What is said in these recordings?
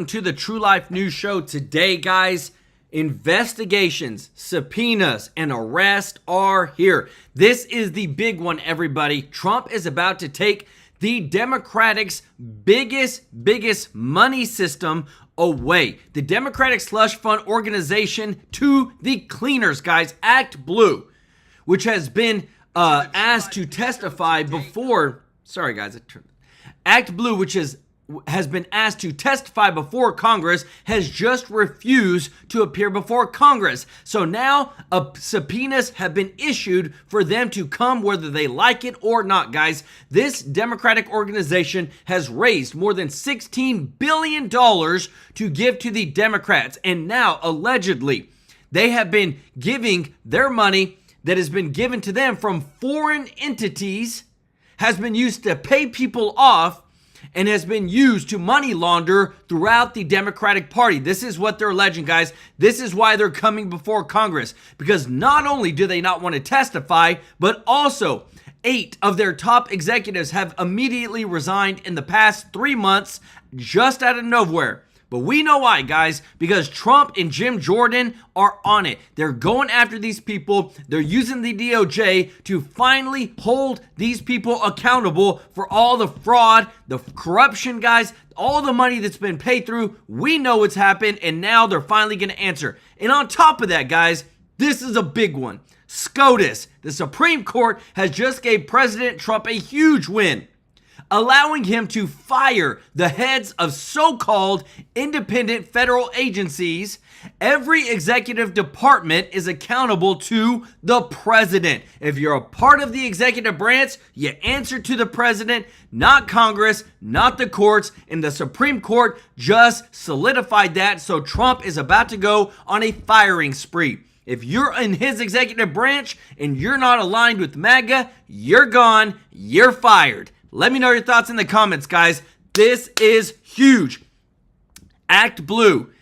To the TrueLife News Show today, guys. Investigations, subpoenas, and arrests are here. This is the big one, everybody. Trump is about to take the Democrats' biggest money system away. The Democratic Slush Fund organization to the cleaners, guys. Act Blue, which has been asked to testify before. Sorry, guys. Act Blue, which has been asked to testify before Congress, has just refused to appear before Congress. So now subpoenas have been issued for them to come whether they like it or not, guys. This Democratic organization has raised more than $16 billion to give to the Democrats. And now, allegedly, they have been giving their money that has been given to them from foreign entities, has been used to pay people off, and has been used to money launder throughout the Democratic Party. This is what they're alleging, guys. This is why they're coming before Congress, because not only do they not want to testify, but also 8 of their top executives have immediately resigned in the past 3 months just out of nowhere. But we know why, guys, because Trump and Jim Jordan are on it. They're going after these people. They're using the DOJ to finally hold these people accountable for all the fraud, the corruption, guys, all the money that's been paid through. We know what's happened, and now they're finally going to answer. And on top of that, guys, this is a big one. SCOTUS, the Supreme Court, has just gave President Trump a huge win, allowing him to fire the heads of so-called independent federal agencies. Every executive department is accountable to the president. If you're a part of the executive branch, you answer to the president, not Congress, not the courts, and the Supreme Court just solidified that. So Trump is about to go on a firing spree. If you're in his executive branch and you're not aligned with MAGA, you're gone, you're fired. Let me know your thoughts in the comments, guys. This is huge. Act Blue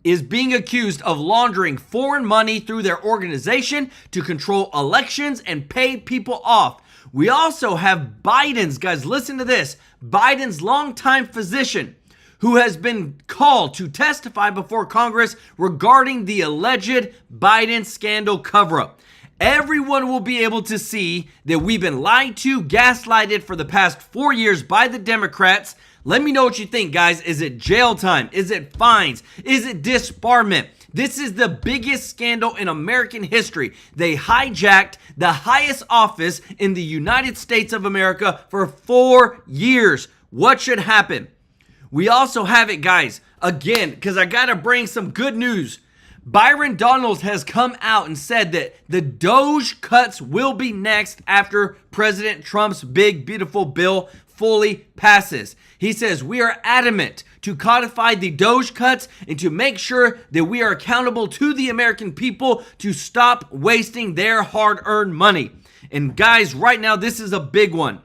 is being accused of laundering foreign money through their organization to control elections and pay people off. We also have Biden's, guys, listen to this, Biden's longtime physician who has been called to testify before Congress regarding the alleged Biden scandal cover-up. Everyone will be able to see that we've been lied to, gaslighted for the past 4 years by the Democrats. Let me know what you think, guys. Is it jail time? Is it fines? Is it disbarment? This is the biggest scandal in American history. They hijacked the highest office in the United States of America for 4 years. What should happen? We also have it, guys, again, because I got to bring some good news. Byron Donalds has come out and said that the Doge cuts will be next after President Trump's big, beautiful bill fully passes. He says, we are adamant to codify the Doge cuts and to make sure that we are accountable to the American people to stop wasting their hard-earned money. And guys, right now, this is a big one.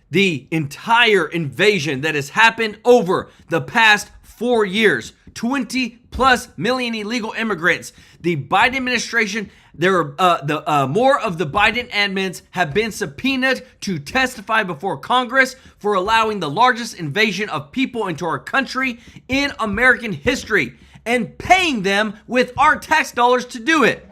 The entire invasion that has happened over the past 4 years, 20 plus million illegal immigrants. The Biden administration, more of the Biden admins have been subpoenaed to testify before Congress for allowing the largest invasion of people into our country in American history and paying them with our tax dollars to do it.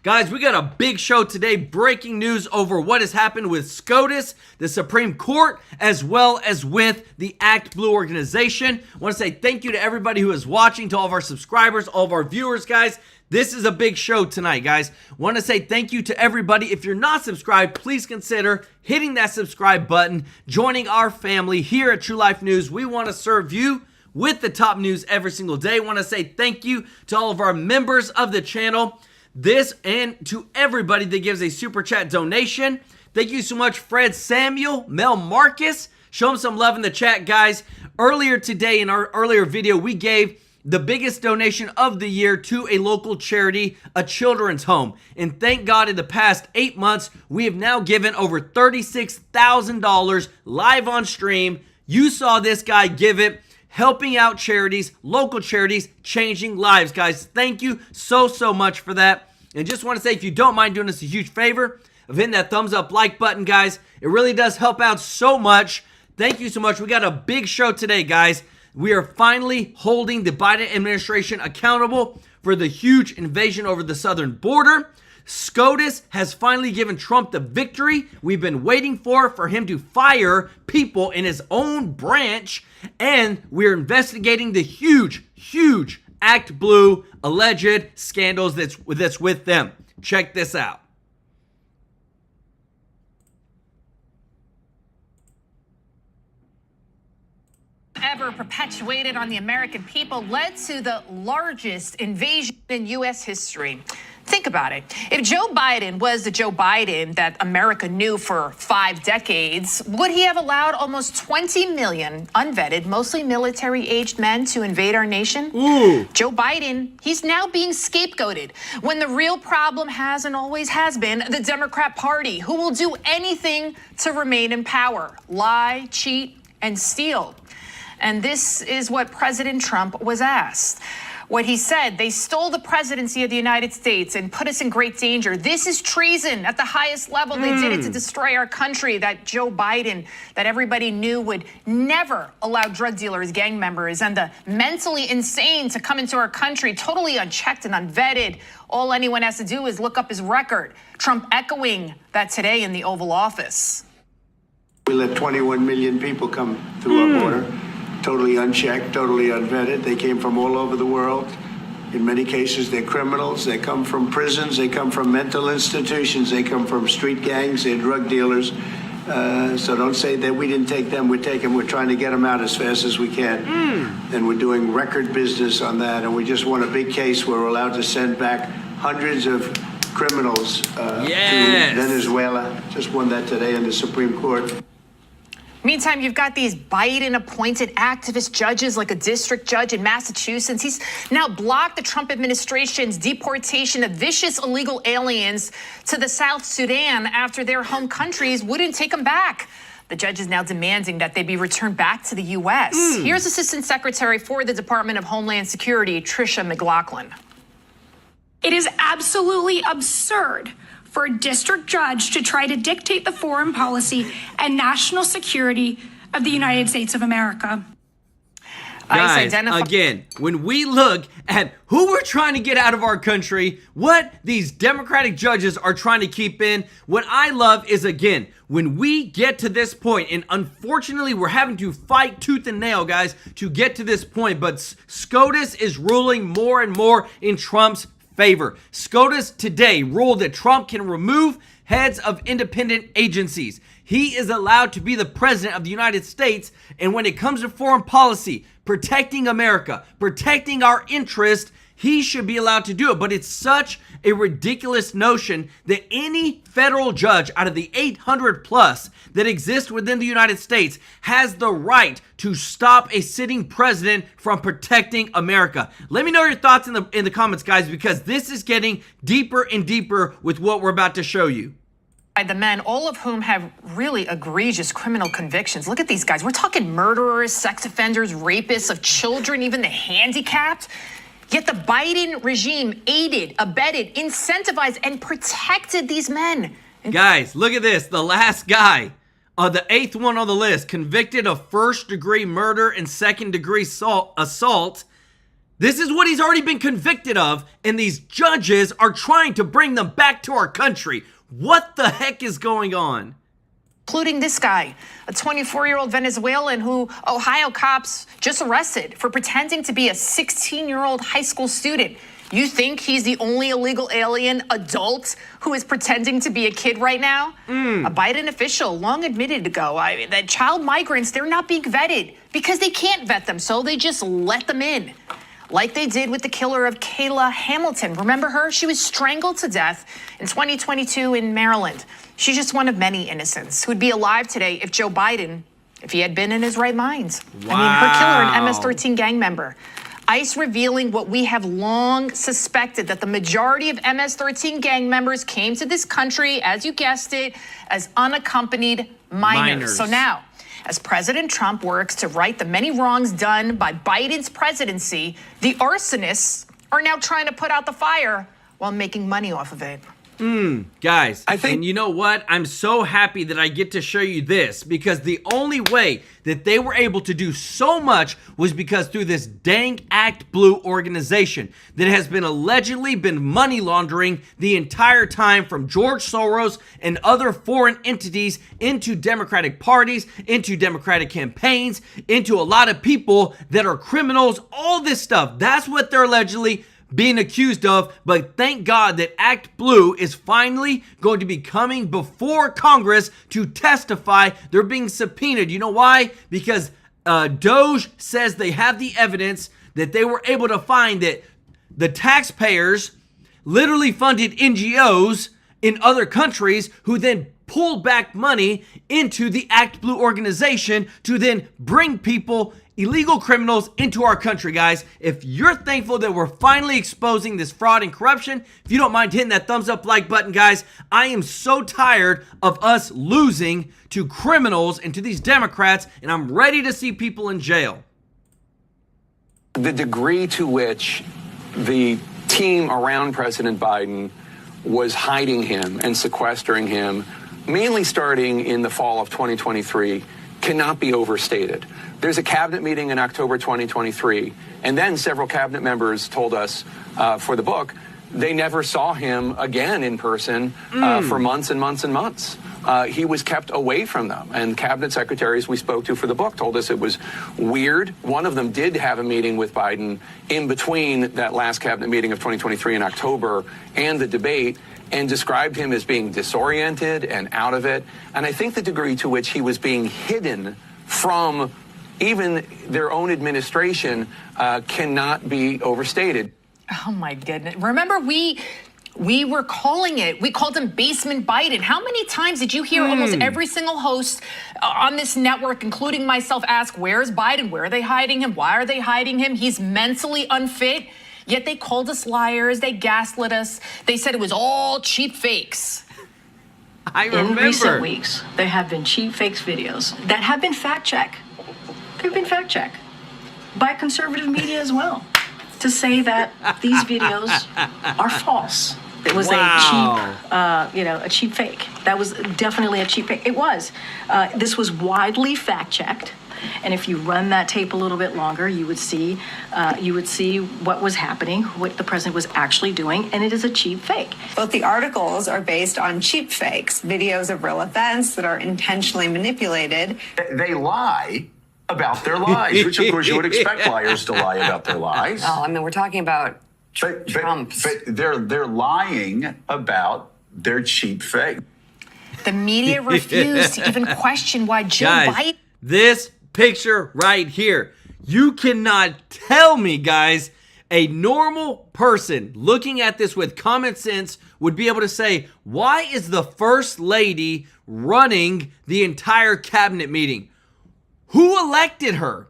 Guys, we got a big show today. Breaking news over what has happened with SCOTUS, the Supreme Court, as well as with the Act Blue organization. I want to say thank you to everybody who is watching, to all of our subscribers, all of our viewers, guys. This is a big show tonight, guys. I want to say thank you to everybody. If you're not subscribed, please consider hitting that subscribe button, joining our family here at TrueLife News. We want to serve you with the top news every single day. I want to say thank you to all of our members of the channel. This and to everybody that gives a super chat donation. Thank you so much, Fred Samuel, Mel Marcus. Show them some love in the chat, guys. Earlier today in our earlier video, we gave the biggest donation of the year to a local charity, a children's home. And thank God in the past 8 months, we have now given over $36,000 live on stream. You saw this guy give it, helping out charities, local charities, changing lives, guys. Thank you so much for that. And just want to say, if you don't mind doing us a huge favor of hitting that thumbs up like button, guys, it really does help out so much. Thank you so much. We got a big show today, guys. we are finally holding the Biden administration accountable for the huge invasion over the southern border. SCOTUS has finally given Trump the victory we've been waiting for him to fire people in his own branch. And we're investigating the huge Act Blue alleged scandals that's with them. Check this out. Ever perpetuated on the American people led to the largest invasion in U.S. history. Think about it. If Joe Biden was the Joe Biden that America knew for 5 decades, would he have allowed almost 20 million unvetted, mostly military-aged men to invade our nation? Ooh. Joe Biden, he's now being scapegoated when the real problem has and always has been the Democrat Party, who will do anything to remain in power, lie, cheat, and steal. And this is what President Trump was asked. What he said, they stole the presidency of the United States and put us in great danger. This is treason at the highest level. They did it to destroy our country. That Joe Biden, that everybody knew would never allow drug dealers, gang members, and the mentally insane to come into our country, totally unchecked and unvetted. All anyone has to do is look up his record. Trump echoing that today in the Oval Office. We let 21 million people come through our border. Totally unchecked, totally unvetted. They came from all over the world. In many cases, they're criminals. They come from prisons. They come from mental institutions. They come from street gangs. They're drug dealers. So don't say that we didn't take them. We're trying to get them out as fast as we can. And we're doing record business on that. And we just won a big case where we're allowed to send back hundreds of criminals to Venezuela. Just won that today in the Supreme Court. Meantime, you've got these Biden-appointed activist judges, like a district judge in Massachusetts. He's now blocked the Trump administration's deportation of vicious illegal aliens to the South Sudan after their home countries wouldn't take them back. The judge is now demanding that they be returned back to the U.S. Here's Assistant Secretary for the Department of Homeland Security, Tricia McLaughlin. It is absolutely absurd for a district judge to try to dictate the foreign policy and national security of the United States of America. Guys, again, when we look at who we're trying to get out of our country, what these Democratic judges are trying to keep in, what I love is, again, when we get to this point, and unfortunately we're having to fight tooth and nail, guys, to get to this point, but SCOTUS is ruling more and more in Trump's favor. SCOTUS today ruled that Trump can remove heads of independent agencies. He is allowed to be the president of the United States, and when it comes to foreign policy, protecting America, protecting our interest, he should be allowed to do it. But it's such a ridiculous notion that any federal judge out of the 800 plus that exist within the United States has the right to stop a sitting president from protecting America. Let me know your thoughts in the comments, guys, because this is getting deeper and deeper with what we're about to show you. The men, all of whom have really egregious criminal convictions. Look at these guys. We're talking murderers, sex offenders, rapists of children, even the handicapped. Yet the Biden regime aided, abetted, incentivized, and protected these men. Guys, look at this. The last guy, the 8th one on the list, convicted of first-degree murder and second-degree assault. This is what he's already been convicted of, and these judges are trying to bring them back to our country. What the heck is going on? Including this guy, a 24-year-old Venezuelan who Ohio cops just arrested for pretending to be a 16-year-old high school student. You think he's the only illegal alien adult who is pretending to be a kid right now? A Biden official long admitted ago that child migrants, they're not being vetted because they can't vet them, so they just let them in. Like they did with the killer of Kayla Hamilton. Remember her? She was strangled to death in 2022 in Maryland. She's just one of many innocents who would be alive today if Joe Biden, if he had been in his right mind. Wow. I mean, her killer, an MS-13 gang member. ICE revealing what we have long suspected, that the majority of MS-13 gang members came to this country, as you guessed it, as unaccompanied minors. So now, as President Trump works to right the many wrongs done by Biden's presidency, the arsonists are now trying to put out the fire while making money off of it. Guys, I think, and you know what? I'm so happy that I get to show you this, because the only way that they were able to do so much was because through this dang Act Blue organization that has been allegedly been money laundering the entire time from George Soros and other foreign entities into Democratic parties, into Democratic campaigns, into a lot of people that are criminals, all this stuff. That's what they're allegedly being accused of. But thank God that Act Blue is finally going to be coming before Congress to testify. They're being subpoenaed. You know why? Because Doge says they have the evidence that they were able to find that the taxpayers literally funded NGOs in other countries who then pulled back money into the Act Blue organization to then bring people, illegal criminals, into our country. Guys, if you're thankful that we're finally exposing this fraud and corruption, if you don't mind hitting that thumbs up like button, guys. I am so tired of us losing to criminals and to these Democrats, and I'm ready to see people in jail. the degree to which the team around President Biden was hiding him and sequestering him, mainly starting in the fall of 2023, cannot be overstated. There's a cabinet meeting in October 2023, and then several cabinet members told us for the book they never saw him again in person for months and months and months. He was kept away from them, and cabinet secretaries we spoke to for the book told us it was weird. One of them did have a meeting with Biden in between that last cabinet meeting of 2023 in October and the debate, and described him as being disoriented and out of it. And I think the degree to which he was being hidden from even their own administration cannot be overstated. Oh my goodness. Remember, we were calling it, we called him Basement Biden. How many times did you hear almost every single host on this network, including myself, ask, where's Biden? Where are they hiding him? Why are they hiding him? He's mentally unfit. Yet they called us liars. They gaslit us. They said it was all cheap fakes. I remember. In recent weeks, there have been cheap fakes videos that have been fact-checked. They've been fact-checked by conservative media as well, to say that these videos are false. It was a cheap fake. That was definitely a cheap fake. It was. This was widely fact-checked. And if you run that tape a little bit longer, you would see what was happening, what the president was actually doing, and it is a cheap fake. Both the articles are based on cheap fakes, videos of real events that are intentionally manipulated. They lie about their lies, which of course you would expect liars to lie about their lies. Oh, I mean, we're talking about Trump's. But they're lying about their cheap fake. The media refused to even question why Joe Biden. This picture right here, you cannot tell me, guys, a normal person looking at this with common sense would be able to say, why is the first lady running the entire cabinet meeting? Who elected her?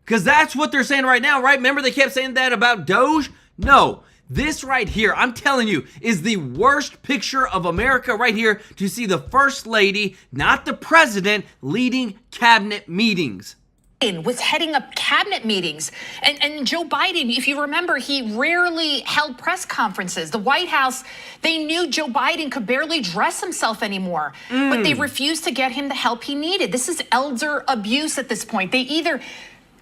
Because that's what they're saying right now, right? Remember they kept saying that about Doge? No. This right here, I'm telling you, is the worst picture of America right here, to see the first lady, not the president, leading cabinet meetings. Was heading up cabinet meetings. And Joe Biden, if you remember, he rarely held press conferences. The White House, they knew Joe Biden could barely dress himself anymore, but they refused to get him the help he needed. This is elder abuse at this point. They either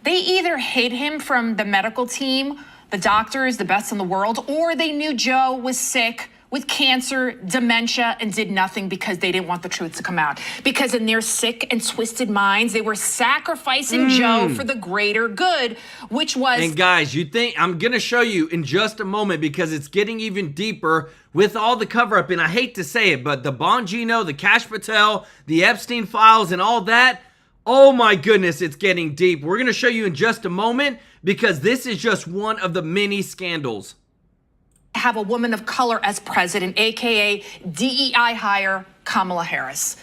hid him from the medical team, the doctors, the best in the world, or they knew Joe was sick with cancer, dementia, and did nothing because they didn't want the truth to come out. Because in their sick and twisted minds, they were sacrificing Joe for the greater good, which was... And guys, you think, I'm gonna show you in just a moment, because it's getting even deeper with all the cover-up, and I hate to say it, but the Bongino, the Cash Patel, the Epstein files, and all that, oh my goodness, it's getting deep. We're gonna show you in just a moment, because this is just one of the many scandals. Have a woman of color as president, aka DEI hire Kamala Harris.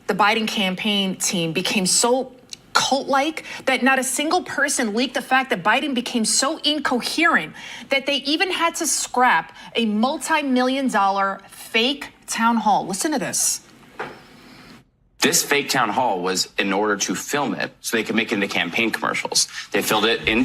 The Biden campaign team became so cult-like that not a single person leaked the fact that Biden became so incoherent that they even had to scrap a multi-million-dollar fake town hall. Listen to this. This fake town hall was in order to film it so they could make it into campaign commercials. They filmed it in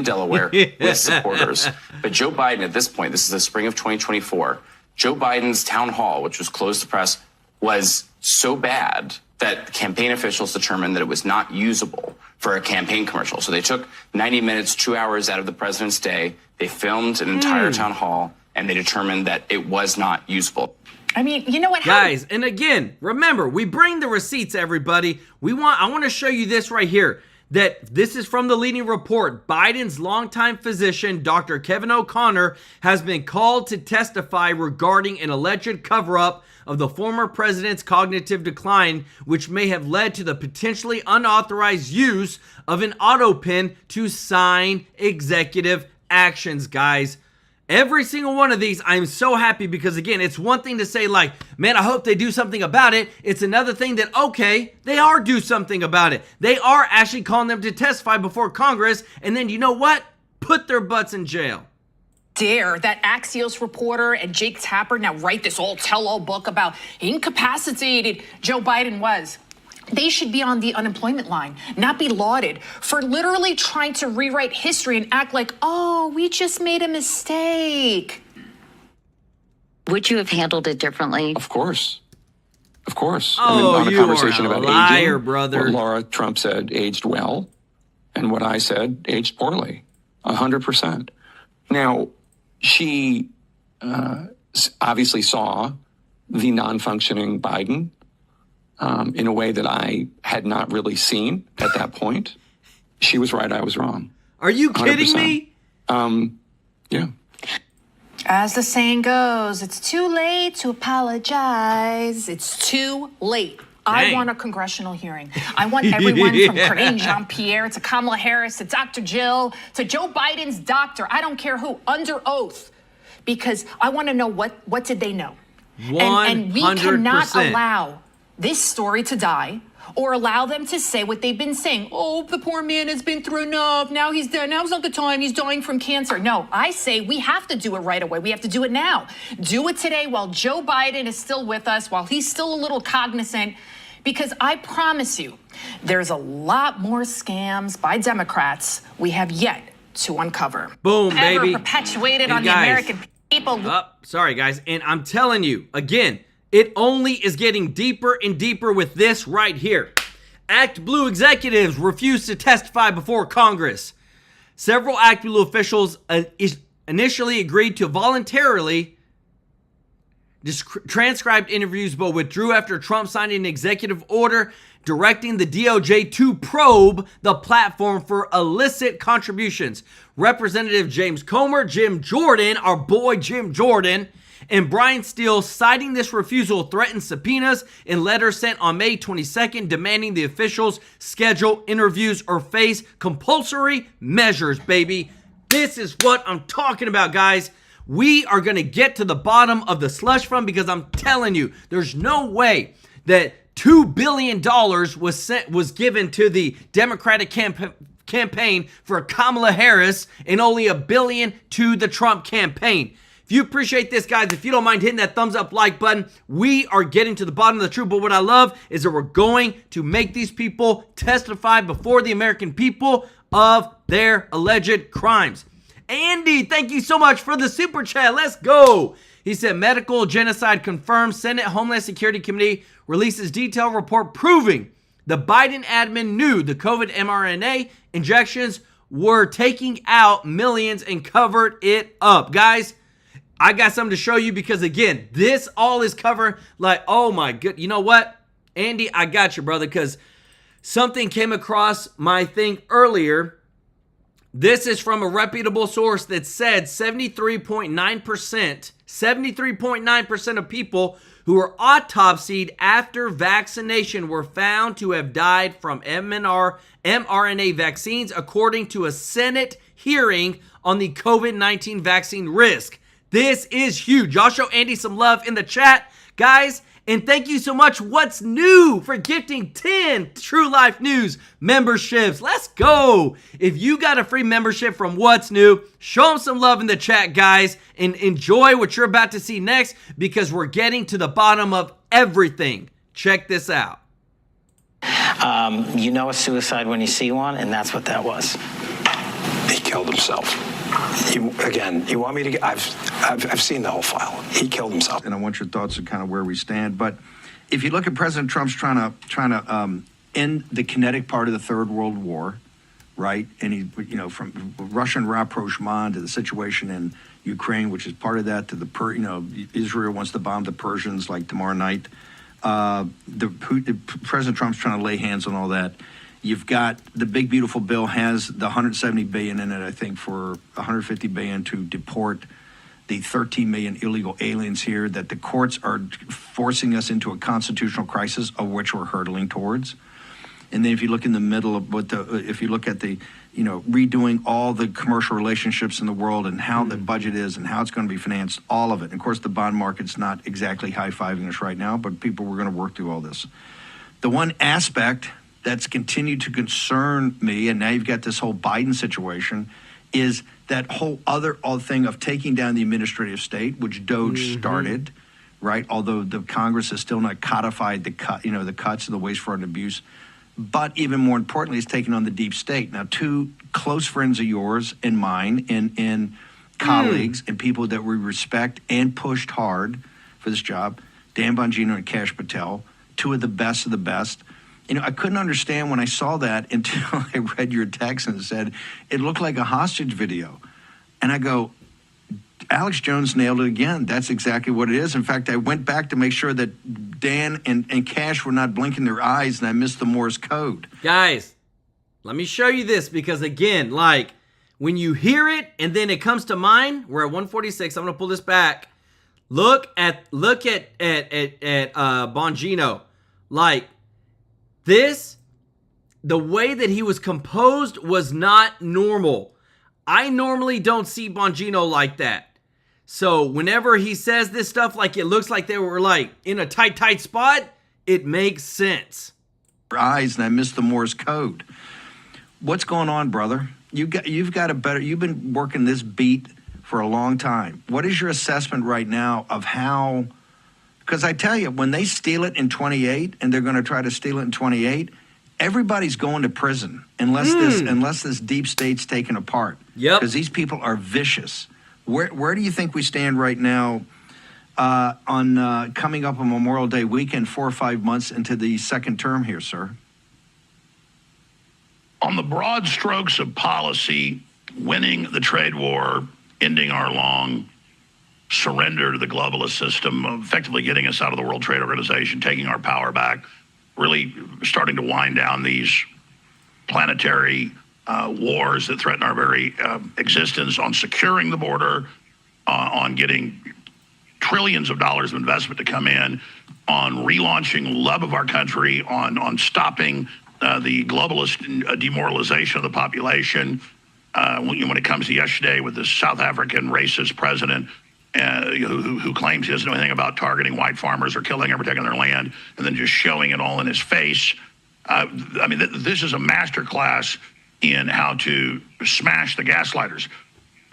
Delaware with supporters. But Joe Biden at this point, this is the spring of 2024, Joe Biden's town hall, which was closed to press, was so bad that campaign officials determined that it was not usable for a campaign commercial. So they took 90 minutes, 2 hours out of the president's day. They filmed an entire town hall, and they determined that it was not usable. I mean, you know what? Guys, and again, remember, we bring the receipts, everybody. I want to show you this right here. That this is from the leading report. Biden's longtime physician, Dr. Kevin O'Connor, has been called to testify regarding an alleged cover-up of the former president's cognitive decline, which may have led to the potentially unauthorized use of an auto pen to sign executive actions, guys. Every single one of these, I'm so happy because, again, it's one thing to say, like, man, I hope they do something about it. It's another thing that, okay, they are do something about it. They are actually calling them to testify before Congress, and then, you know what? Put their butts in jail. Dare that Axios reporter and Jake Tapper now write this all tell-all book about incapacitated Joe Biden was. They should be on the unemployment line, not be lauded for literally trying to rewrite history and act like, oh, we just made a mistake. Would you have handled it differently? Of course. Of course. Oh, on a you conversation are a about liar, aging, brother. what Laura Trump said aged well, and what I said aged poorly, 100%. Now, she obviously saw the non-functioning Biden in a way that I had not really seen at that point. She was right, I was wrong. Are you kidding me? Yeah. As the saying goes, it's too late to apologize. It's too late. I want a congressional hearing. I want everyone from Karine Jean-Pierre to Kamala Harris to Dr. Jill to Joe Biden's doctor, I don't care who, under oath, because I want to know what did they know. 100%. And we cannot allow this story to die or allow them to say what they've been saying. Oh, the poor man has been through enough. Now he's dead. Now's not the time. He's dying from cancer. No, I say we have to do it right away. We have to do it now. Do it today while Joe Biden is still with us, while he's still a little cognizant, because I promise you, there's a lot more scams by Democrats we have yet to uncover. Boom, baby. Perpetuated on the American people. Sorry, guys. And I'm telling you, again, it only is getting deeper and deeper with this right here. Act Blue executives refuse to testify before Congress. Several Act Blue officials initially agreed to voluntarily transcribed interviews, but withdrew after Trump signed an executive order directing the DOJ to probe the platform for illicit contributions. Representative James Comer, Jim Jordan, our boy Jim Jordan, and Brian Steele, citing this refusal, threatened subpoenas in letters sent on May 22nd, demanding the officials schedule interviews or face compulsory measures, baby. This is what I'm talking about, guys. We are going to get to the bottom of the slush fund because I'm telling you, there's no way that $2 billion was given to the Democratic campaign for Kamala Harris and only $1 billion to the Trump campaign. If you appreciate this, guys, if you don't mind hitting that thumbs up like button, we are getting to the bottom of the truth. But what I love is that we're going to make these people testify before the American people of their alleged crimes. Andy, thank you so much for the super chat. Let's go. He said, medical genocide confirmed. Senate Homeland Security Committee releases detailed report proving the Biden admin knew the COVID mRNA injections were taking out millions and covered it up. Guys, I got something to show you because, again, this all is covered like, oh my good. You know what? Andy, I got you, brother, because something came across my thing earlier. This is from a reputable source that said 73.9% of people who were autopsied after vaccination were found to have died from mRNA vaccines, according to a Senate hearing on the COVID-19 vaccine risk. This is huge. Y'all show Andy some love in the chat, guys. And thank you so much, What's New, for gifting 10 TrueLife News memberships. Let's go. If you got a free membership from What's New, show them some love in the chat, guys, and enjoy what you're about to see next because we're getting to the bottom of everything. Check this out. You know a suicide when you see one, and that's what that was. He killed himself. You want me to? I've seen the whole file. He killed himself, and I want your thoughts on kind of where we stand. But if you look at President Trump's trying to end the kinetic part of the Third World War, right? And he, from Russian rapprochement to the situation in Ukraine, which is part of that, to the Israel wants to bomb the Persians like tomorrow night. President Trump's trying to lay hands on all that. You've got the big beautiful bill has the $170 billion in it, I think, for $150 billion to deport the 13 million illegal aliens here that the courts are forcing us into a constitutional crisis, of which we're hurtling towards. And then if you look in the middle of if you look at the, redoing all the commercial relationships in the world and how the budget is and how it's going to be financed, all of it. And of course, the bond market's not exactly high-fiving us right now, but people, we're going to work through all this. The one aspect that's continued to concern me, and now you've got this whole Biden situation, is that whole other thing of taking down the administrative state, which Doge started, right? Although the Congress has still not codified the cuts and the waste, fraud, and abuse. But even more importantly, it's taking on the deep state. Now, two close friends of yours and mine and colleagues and people that we respect and pushed hard for this job, Dan Bongino and Kash Patel, two of the best of the best. I couldn't understand when I saw that until I read your text and it said it looked like a hostage video. And I go, Alex Jones nailed it again. That's exactly what it is. In fact, I went back to make sure that Dan and Kash were not blinking their eyes and I missed the Morse code. Guys, let me show you this because, again, when you hear it and then it comes to mind, we're at 146. I'm going to pull this back. Look at Bongino. This, the way that he was composed was not normal. I normally don't see Bongino like that. So whenever he says this stuff, it looks like they were in a tight spot, it makes sense. Eyes, and I missed the Morse code. What's going on, brother? You've been working this beat for a long time. What is your assessment right now of how? Because I tell you, when they steal it in 28, and they're going to try to steal it in 28, everybody's going to prison unless this deep state's taken apart. Yep. Because these people are vicious. Where do you think we stand right now on coming up on Memorial Day weekend, 4 or 5 months into the second term here, sir? On the broad strokes of policy, winning the trade war, ending our long surrender to the globalist system, effectively getting us out of the World Trade Organization, taking our power back, really starting to wind down these planetary wars that threaten our very existence, on securing the border, on getting trillions of dollars of investment to come in, on relaunching love of our country, on stopping the globalist demoralization of the population. When it comes to yesterday with the South African racist president, who claims he doesn't know anything about targeting white farmers or killing or protecting their land, and then just showing it all in his face. This is a masterclass in how to smash the gaslighters.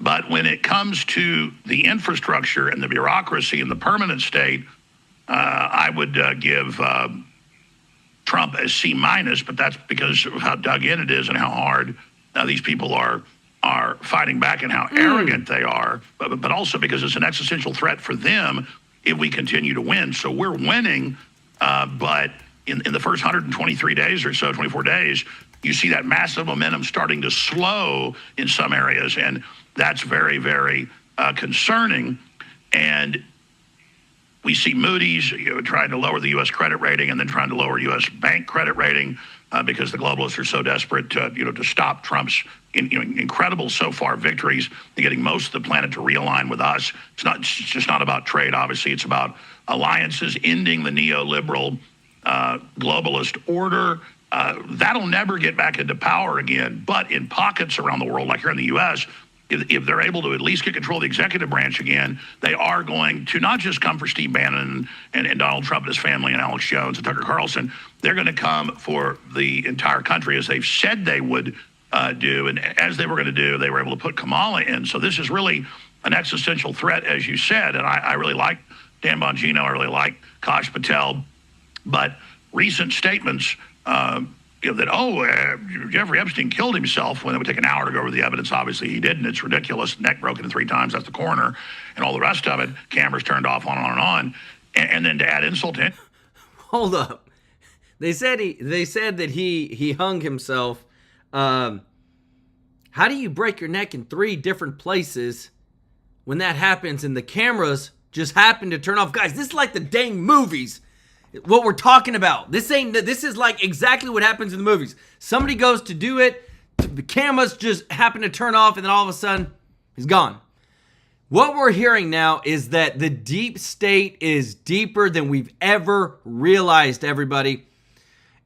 But when it comes to the infrastructure and the bureaucracy and the permanent state, I would give Trump a C-, but that's because of how dug in it is and how hard these people are fighting back and how arrogant they are, but also because it's an existential threat for them if we continue to win. So we're winning, but in the first 123 days or so, 24 days, you see that massive momentum starting to slow in some areas, and that's very, very concerning. And we see Moody's trying to lower the U.S. credit rating and then trying to lower U.S. bank credit rating because the globalists are so desperate to stop Trump's incredible so far victories, getting most of the planet to realign with us. It's just not about trade, obviously. It's about alliances, ending the neoliberal globalist order. That'll never get back into power again. But in pockets around the world, like here in the U.S., if they're able to at least get control of the executive branch again, they are going to not just come for Steve Bannon and Donald Trump and his family and Alex Jones and Tucker Carlson. They're going to come for the entire country, as they've said they would do. And as they were going to do, they were able to put Kamala in. So this is really an existential threat, as you said. And I really like Dan Bongino. I really like Kash Patel. But recent statements Jeffrey Epstein killed himself when it would take an hour to go over the evidence. Obviously, he didn't. It's ridiculous. Neck broken 3 times. That's the coroner. And all the rest of it, cameras turned off, on and on and on. And then to add insult to it. Hold up. They said that he hung himself. How do you break your neck in 3 different places when that happens and the cameras just happen to turn off? Guys, this is like the dang movies. What we're talking about. This is like exactly what happens in the movies. Somebody goes to do it, the cameras just happen to turn off, and then all of a sudden, he's gone. What we're hearing now is that the deep state is deeper than we've ever realized, everybody.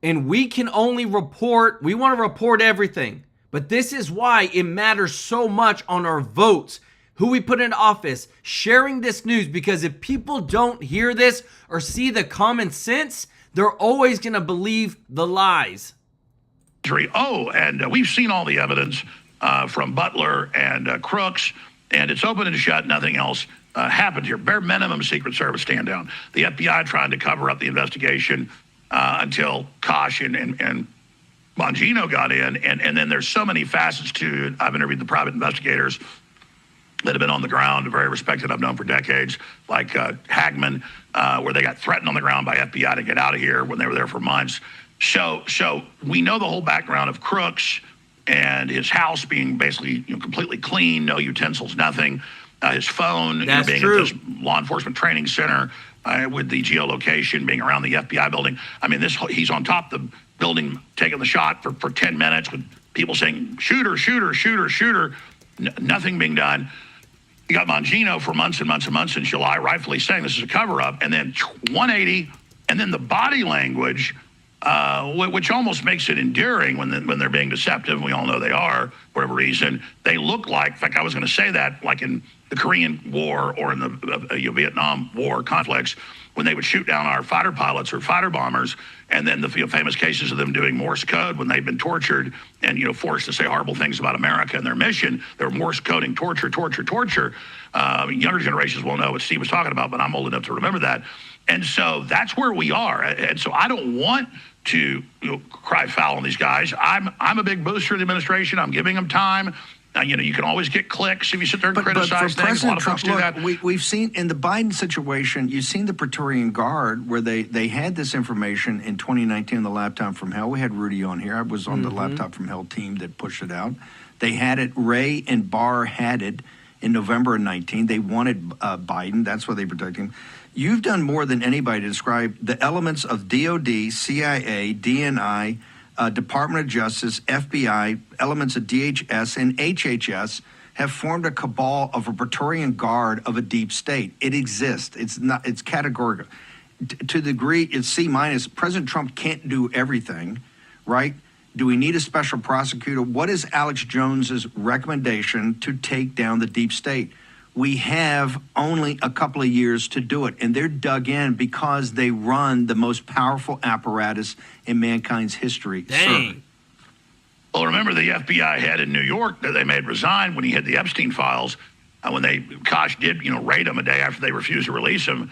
And we can only report, we want to report everything. But this is why it matters so much on our votes, who we put in office, sharing this news, because if people don't hear this or see the common sense, they're always going to believe the lies. And we've seen all the evidence from Butler and Crooks, and it's open and shut. Nothing else happened here. Bare minimum Secret Service stand down. The FBI trying to cover up the investigation until Kosh and Bongino got in. And then there's so many facets to it. I've interviewed the private investigators that have been on the ground, very respected, I've known for decades, like Hagman, where they got threatened on the ground by FBI to get out of here when they were there for months. So we know the whole background of Crooks and his house being basically completely clean, no utensils, nothing. His phone being true. At this law enforcement training center with the geolocation being around the FBI building. I mean, he's on top of the building taking the shot for 10 minutes with people saying, shooter, shooter, shooter, shooter, nothing being done. You got Bongino for months and months and months in July, rightfully saying this is a cover-up, and then 180, and then the body language, which almost makes it endearing when they're being deceptive. We all know they are, for whatever reason. They look like, in fact, I was going to say that, like in the Korean War or in the Vietnam War conflicts, when they would shoot down our fighter pilots or fighter bombers, and then the famous cases of them doing Morse code when they've been tortured and forced to say horrible things about America and their mission. They were Morse coding torture, torture, torture. Younger generations will know what Steve was talking about, but I'm old enough to remember that. And so that's where we are. And so I don't want to cry foul on these guys. I'm a big booster of the administration. I'm giving them time. You can always get clicks if you sit there and criticize things. A lot of folks do that. We've seen in the Biden situation, you've seen the Praetorian Guard where they had this information in 2019, the laptop from hell. We had Rudy on here. I was on the laptop from hell team that pushed it out. They had it. Ray and Barr had it in November of 19. They wanted Biden. That's why they protect him. You've done more than anybody to describe the elements of DOD, CIA, DNI, Department of Justice, FBI, elements of DHS, and HHS have formed a cabal of a Praetorian Guard of a deep state. It exists. It's categorical. To the degree it's C-. President Trump can't do everything, right? Do we need a special prosecutor? What is Alex Jones's recommendation to take down the deep state? We have only a couple of years to do it, and they're dug in because they run the most powerful apparatus in mankind's history. Dang. Well, remember the FBI head in New York that they made resign when he had the Epstein files, when Kosh did, raid him a day after they refused to release him.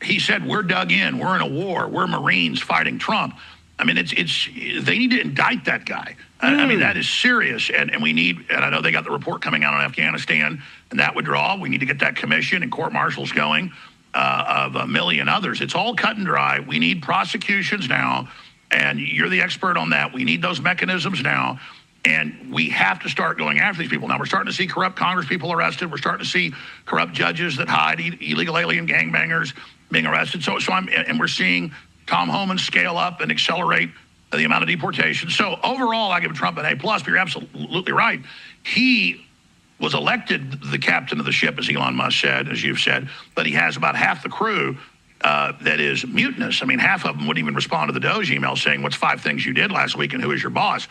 He said, we're dug in, we're in a war, we're Marines fighting Trump. I mean, they need to indict that guy. I mean, that is serious. And I know they got the report coming out on Afghanistan and that withdrawal. We need to get that commission and court martials going of a million others. It's all cut and dry. We need prosecutions now. And you're the expert on that. We need those mechanisms now. And we have to start going after these people. Now, we're starting to see corrupt Congress people arrested. We're starting to see corrupt judges that hide illegal alien gangbangers being arrested. And we're seeing Tom Homan scale up and accelerate the amount of deportation. So overall, I give Trump an A+, but you're absolutely right. He was elected the captain of the ship, as Elon Musk said, as you've said, but he has about half the crew that is mutinous. I mean, half of them wouldn't even respond to the Doge email saying, what's 5 things you did last week and who is your boss?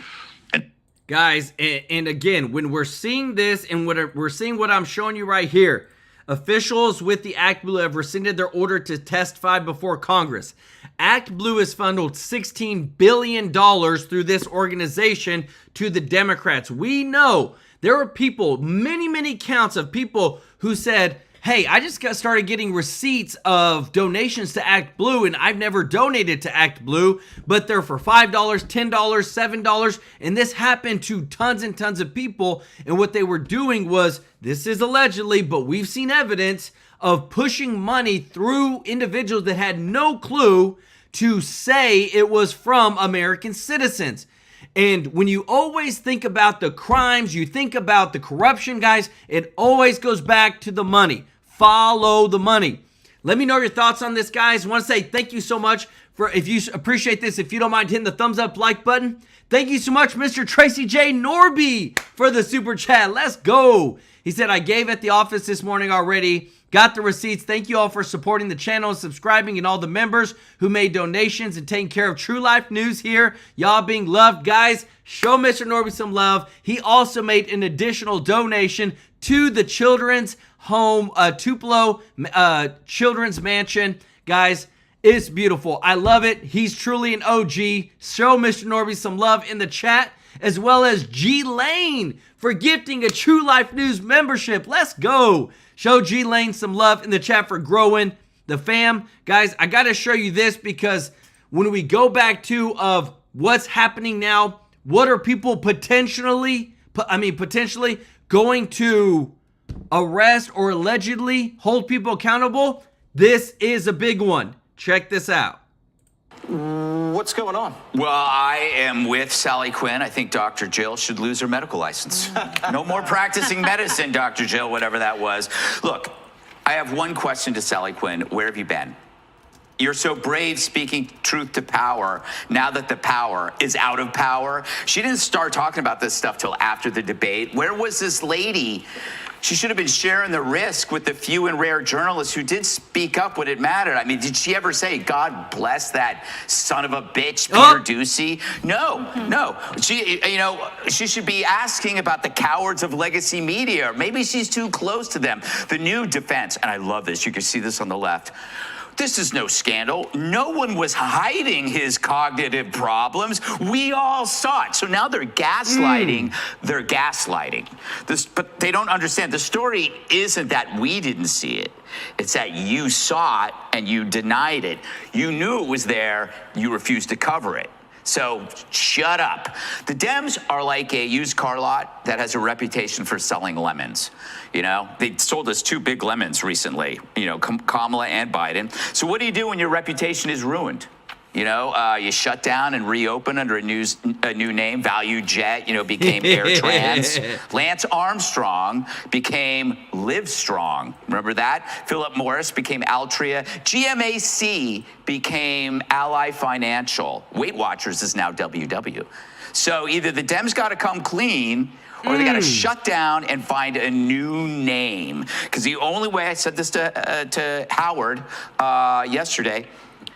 Guys, and again, when we're seeing this and we're seeing what I'm showing you right here, officials with the Act Blue have rescinded their order to testify before Congress. Act Blue has funneled $16 billion through this organization to the Democrats. We know there are people, many counts of people who said, hey, I just started getting receipts of donations to Act Blue, and I've never donated to Act Blue, but they're for $5, $10, $7, and this happened to tons and tons of people. And what they were doing was, this is allegedly, but we've seen evidence of pushing money through individuals that had no clue to say it was from American citizens. And when you always think about the crimes, you think about the corruption, guys, it always goes back to the money. Follow the money. Let me know your thoughts on this, guys. I want to say thank you so much for, if you appreciate this, if you don't mind hitting the thumbs up like button. Thank you so much, Mr. Tracy J. Norby, for the super chat. Let's go. He said, I gave at the office this morning already. Got the receipts. Thank you all for supporting the channel and subscribing, and all the members who made donations and taking care of True Life News here. Y'all being loved. Guys, show Mr. Norby some love. He also made an additional donation to the children's home, Tupelo Children's Mansion. Guys, it's beautiful. I love it. He's truly an OG. Show Mr. Norby some love in the chat, as well as G Lane for gifting a True Life News membership. Let's go. Show G Lane some love in the chat for growing the fam. Guys, I got to show you this, because when we go back to of what's happening now, what are people potentially going to arrest or allegedly hold people accountable? This is a big one. Check this out. What's going on? Well, I am with Sally Quinn. I think Dr. Jill should lose her medical license. No more practicing medicine, Dr. Jill, whatever that was. Look, I have one question to Sally Quinn. Where have you been? You're so brave speaking truth to power now that the power is out of power. She didn't start talking about this stuff till after the debate. Where was this lady? She should have been sharing the risk with the few and rare journalists who did speak up when it mattered. I mean, did she ever say, God bless that son of a bitch, Peter Doocy? No, no. She should be asking about the cowards of legacy media. Or maybe she's too close to them. The new defense, and I love this, you can see this on the left. This is no scandal. No one was hiding his cognitive problems. We all saw it. So now they're gaslighting. They're gaslighting. But they don't understand. The story isn't that we didn't see it. It's that you saw it and you denied it. You knew it was there. You refused to cover it. So shut up. The Dems are like a used car lot that has a reputation for selling lemons. You know, they sold us 2 big lemons recently, you know, Kamala and Biden. So what do you do when your reputation is ruined? You know, you shut down and reopen under a new name. Value Jet, you know, became Air Trans. Lance Armstrong became Live Strong. Remember that? Philip Morris became Altria. GMAC became Ally Financial. Weight Watchers is now WW. So either the Dems got to come clean, or they got to shut down and find a new name. Because the only way, I said this to Howard yesterday,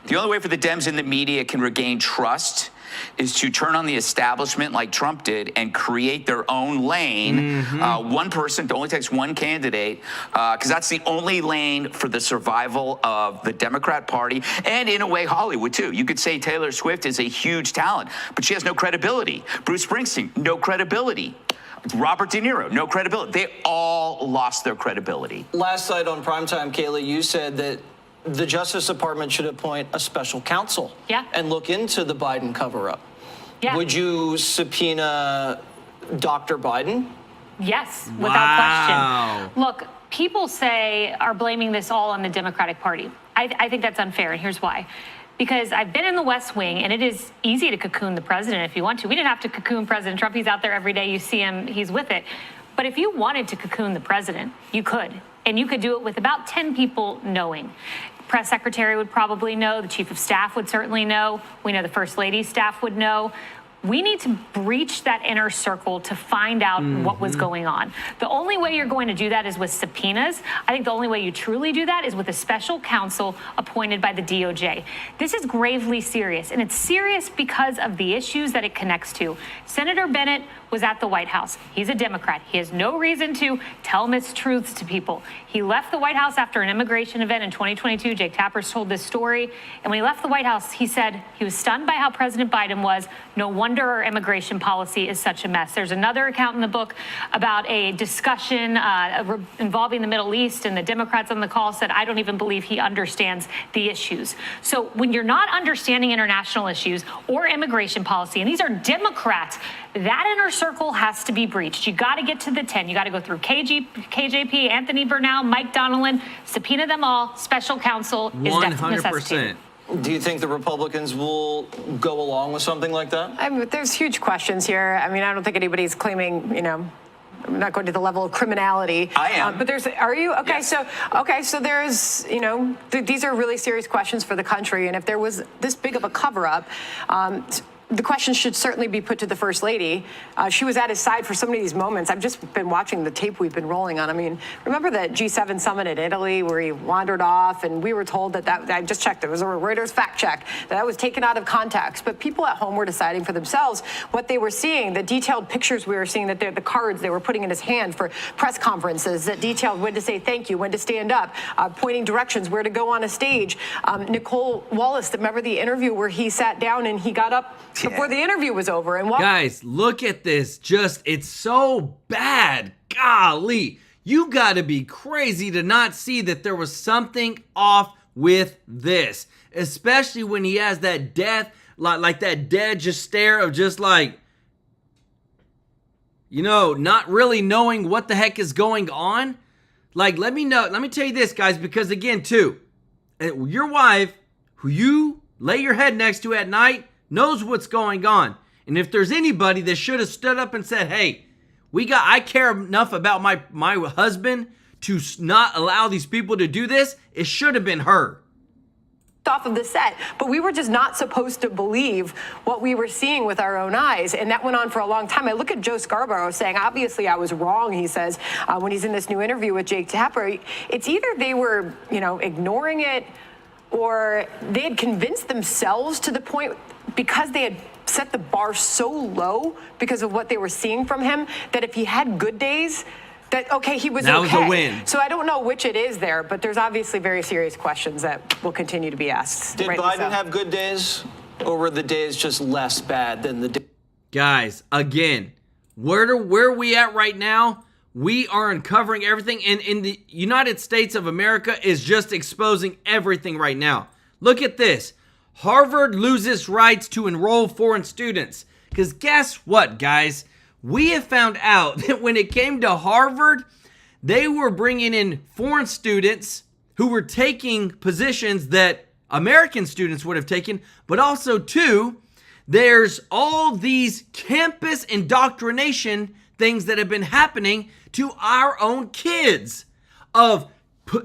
the only way for the Dems in the media can regain trust is to turn on the establishment like Trump did and create their own lane. One person only takes one candidate, because that's the only lane for the survival of the Democrat Party, and in a way Hollywood too. You could say Taylor Swift is a huge talent, but she has no credibility. Bruce Springsteen, no credibility. Robert De Niro, no credibility. They all lost their credibility. Last night on Primetime, Kayla, you said that the Justice Department should appoint a special counsel and look into the Biden cover-up. Would you subpoena Dr. Biden? Yes, without question. Look, people are blaming this all on the Democratic Party. I think that's unfair, and here's why. Because I've been in the West Wing, and it is easy to cocoon the president if you want to. We didn't have to cocoon President Trump. He's out there every day. You see him. He's with it. But if you wanted to cocoon the president, you could. And you could do it with about 10 people knowing. Press secretary would probably know. The chief of staff would certainly know. We know the first lady's staff would know. We need to breach that inner circle to find out what was going on. The only way you're going to do that is with subpoenas. I think the only way you truly do that is with a special counsel appointed by the DOJ. This is gravely serious, and it's serious because of the issues that it connects to. Senator Bennett was at the White House. He's a Democrat. He has no reason to tell mistruths to people. He left the White House after an immigration event in 2022. Jake Tapper's told this story. And when he left the White House, he said he was stunned by how President Biden was. No wonder our immigration policy is such a mess. There's another account in the book about a discussion involving the Middle East, and the Democrats on the call said, I don't even believe he understands the issues. So when you're not understanding international issues or immigration policy, and these are Democrats, that inner circle has to be breached. You got to get to the 10. You got to go through KJP, Anthony Bernal, Mike Donnellan, subpoena them all. Special counsel is 100%. Do you think the Republicans will go along with something like that? I mean, there's huge questions here. I mean, I don't think anybody's claiming, you know, I'm not going to the level of criminality. I am. But are you? Okay, yes. So there's, you know, these are really serious questions for the country. And if there was this big of a cover-up, the question should certainly be put to the First Lady. She was at his side for so many of these moments. I've just been watching the tape we've been rolling on. I mean, remember the G7 summit in Italy where he wandered off, and we were told that I just checked, it was a Reuters fact check, that was taken out of context. But people at home were deciding for themselves what they were seeing. The detailed pictures we were seeing, that the cards they were putting in his hand for press conferences that detailed when to say thank you, when to stand up, pointing directions, where to go on a stage. Nicole Wallace, remember the interview where he sat down and he got up before the interview was over and guys, look at this. It's so bad. Golly, you gotta be crazy to not see that there was something off with this, especially when he has that death, like that dead just stare of just like, you know, not really knowing what the heck is going on. Like, let me tell you this, guys, because again, too, your wife, who you lay your head next to at night, knows what's going on. And if there's anybody that should have stood up and said, hey, I care enough about my husband to not allow these people to do this, it should have been her. Off of the set, but we were just not supposed to believe what we were seeing with our own eyes, and that went on for a long time. I look at Joe Scarborough saying, obviously I was wrong, he says, when he's in this new interview with Jake Tapper. It's either they were, you know, ignoring it, or they had convinced themselves to the point, because they had set the bar so low because of what they were seeing from him, that if he had good days, that, okay, he was okay. That was a win. So I don't know which it is there, but there's obviously very serious questions that will continue to be asked. Did Biden have good days, or were the days just less bad than the days? Guys, again, where are we at right now? We are uncovering everything, and in the United States of America is just exposing everything right now. Look at this. Harvard loses rights to enroll foreign students. Because guess what, guys? We have found out that when it came to Harvard, they were bringing in foreign students who were taking positions that American students would have taken, but also, too, there's all these campus indoctrination things that have been happening to our own kids of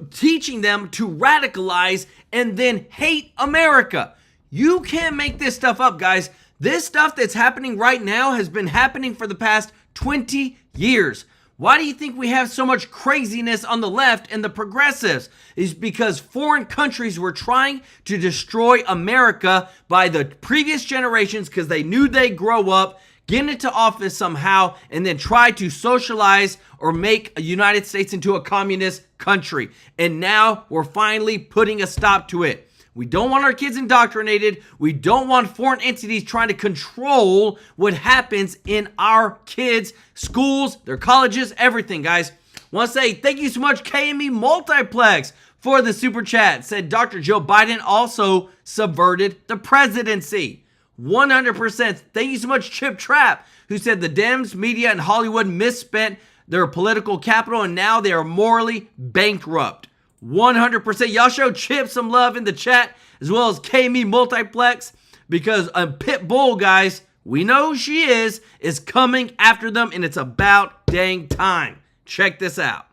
teaching them to radicalize and then hate America. You can't make this stuff up, guys. This stuff that's happening right now has been happening for the past 20 years. Why do you think we have so much craziness on the left and the progressives? It's because foreign countries were trying to destroy America by the previous generations because they knew they'd grow up, get into office somehow, and then try to socialize or make the United States into a communist country. And now we're finally putting a stop to it. We don't want our kids indoctrinated. We don't want foreign entities trying to control what happens in our kids' schools, their colleges, everything, guys. Want to say thank you so much, KME Multiplex, for the super chat. Said Dr. Joe Biden also subverted the presidency. 100%. Thank you so much, Chip Trap, who said the Dems, media, and Hollywood misspent their political capital and now they are morally bankrupt. 100%. Y'all show Chip some love in the chat, as well as KME Multiplex, because a pit bull, guys, we know who she is coming after them, and it's about dang time. Check this out.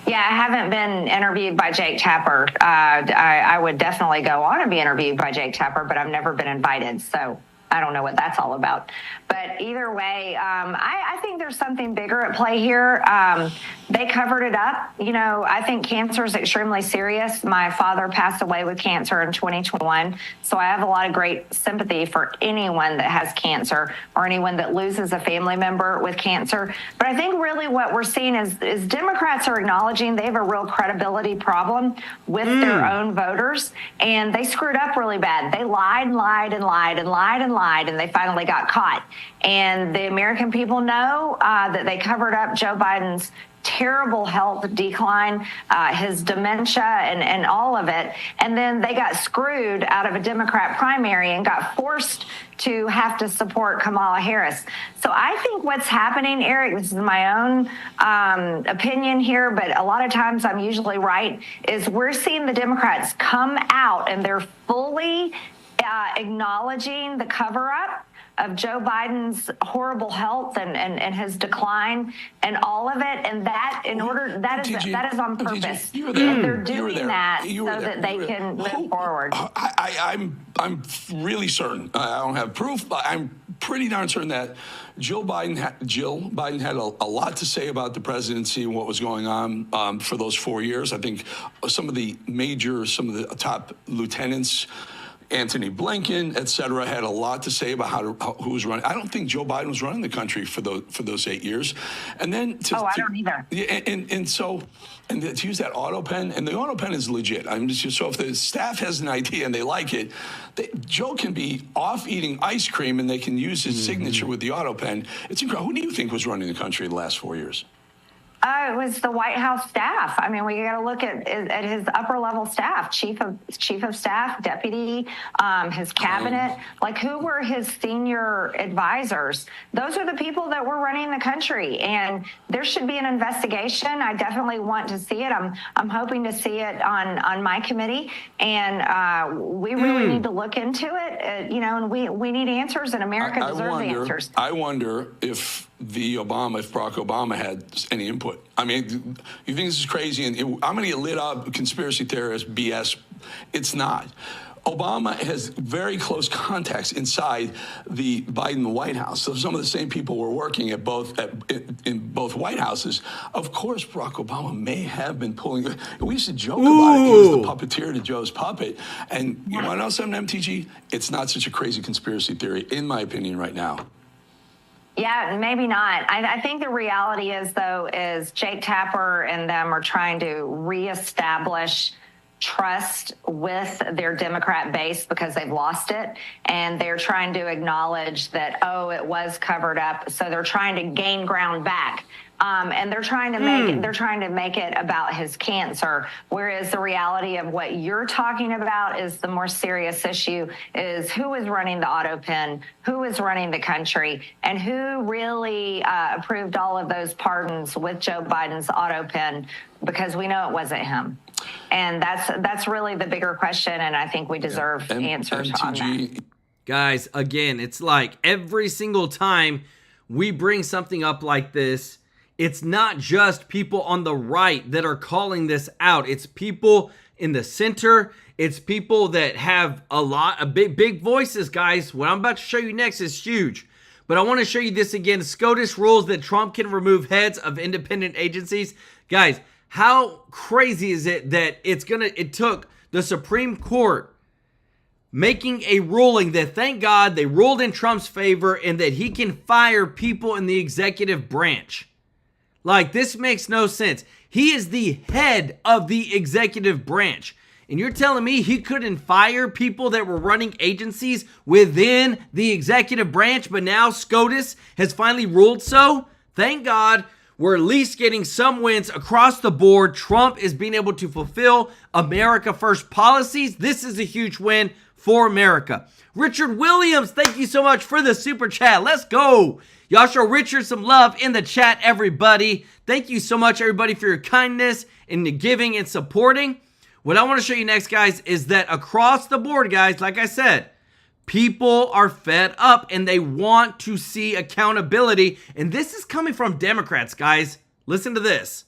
Yeah, I haven't been interviewed by Jake Tapper. I would definitely go on and be interviewed by Jake Tapper, but I've never been invited. So I don't know what that's all about. But either way, I think there's something bigger at play here. They covered it up. You know, I think cancer is extremely serious. My father passed away with cancer in 2021, so I have a lot of great sympathy for anyone that has cancer or anyone that loses a family member with cancer. But I think really what we're seeing is Democrats are acknowledging they have a real credibility problem with their own voters, and they screwed up really bad. They lied and lied and lied and lied and lied, and they finally got caught. And the American people know that they covered up Joe Biden's terrible health decline, his dementia and all of it. And then they got screwed out of a Democrat primary and got forced to have to support Kamala Harris. So I think what's happening, Eric, this is my own opinion here, but a lot of times I'm usually right, is we're seeing the Democrats come out and they're fully acknowledging the cover-up of Joe Biden's horrible health and his decline and all of it, and that that is on purpose. You were there. And they're doing that so that they can move forward. I'm really certain. I don't have proof, but I'm pretty darn certain that Jill Biden had a lot to say about the presidency and what was going on for those 4 years. I think some of the top lieutenants, Anthony Blinken, et cetera, had a lot to say about who was running. I don't think Joe Biden was running the country for those 8 years. And then I don't either. Yeah, and to use that auto pen, and the auto pen is legit. I'm just so if the staff has an idea and they like it, Joe can be off eating ice cream and they can use his signature with the auto pen. It's incredible. Who do you think was running the country the last 4 years? It was the White House staff. I mean, we got to look at his upper level staff, chief of staff, deputy, his cabinet. Like, who were his senior advisors? Those are the people that were running the country, and there should be an investigation. I definitely want to see it. I'm hoping to see it on my committee, and we really need to look into it. And we need answers, and America deserves answers. I wonder if Barack Obama had any input. I mean, you think this is crazy, and I'm going to get lit up conspiracy theorist BS. It's not. Obama has very close contacts inside the Biden White House. So some of the same people were working in both White Houses. Of course, Barack Obama may have been pulling. We used to joke about it. He was the puppeteer to Joe's puppet. And you want to know something, MTG? It's not such a crazy conspiracy theory, in my opinion, right now. Yeah, maybe not. I think the reality is Jake Tapper and them are trying to reestablish trust with their Democrat base because they've lost it, and they're trying to acknowledge that, it was covered up, so they're trying to gain ground back. And they're trying to make it about his cancer, whereas the reality of what you're talking about is the more serious issue: is who is running the auto pen, who is running the country, and who really approved all of those pardons with Joe Biden's auto pen, because we know it wasn't him. And that's really the bigger question, and I think we deserve answers on that. Guys, again, it's like every single time we bring something up like this, it's not just people on the right that are calling this out. It's people in the center. It's people that have big voices, guys. What I'm about to show you next is huge. But I want to show you this again. SCOTUS rules that Trump can remove heads of independent agencies. Guys, how crazy is it that it took the Supreme Court making a ruling that, thank God, they ruled in Trump's favor and that he can fire people in the executive branch. Like, this makes no sense. He is the head of the executive branch. And you're telling me he couldn't fire people that were running agencies within the executive branch, but now SCOTUS has finally ruled so? Thank God we're at least getting some wins across the board. Trump is being able to fulfill America First policies. This is a huge win for America. Richard Williams, thank you so much for the super chat. Let's go. Y'all show Richard some love in the chat, everybody. Thank you so much, everybody, for your kindness and the giving and supporting. What I want to show you next, guys, is that across the board, guys, like I said, people are fed up and they want to see accountability. And this is coming from Democrats, guys. Listen to this.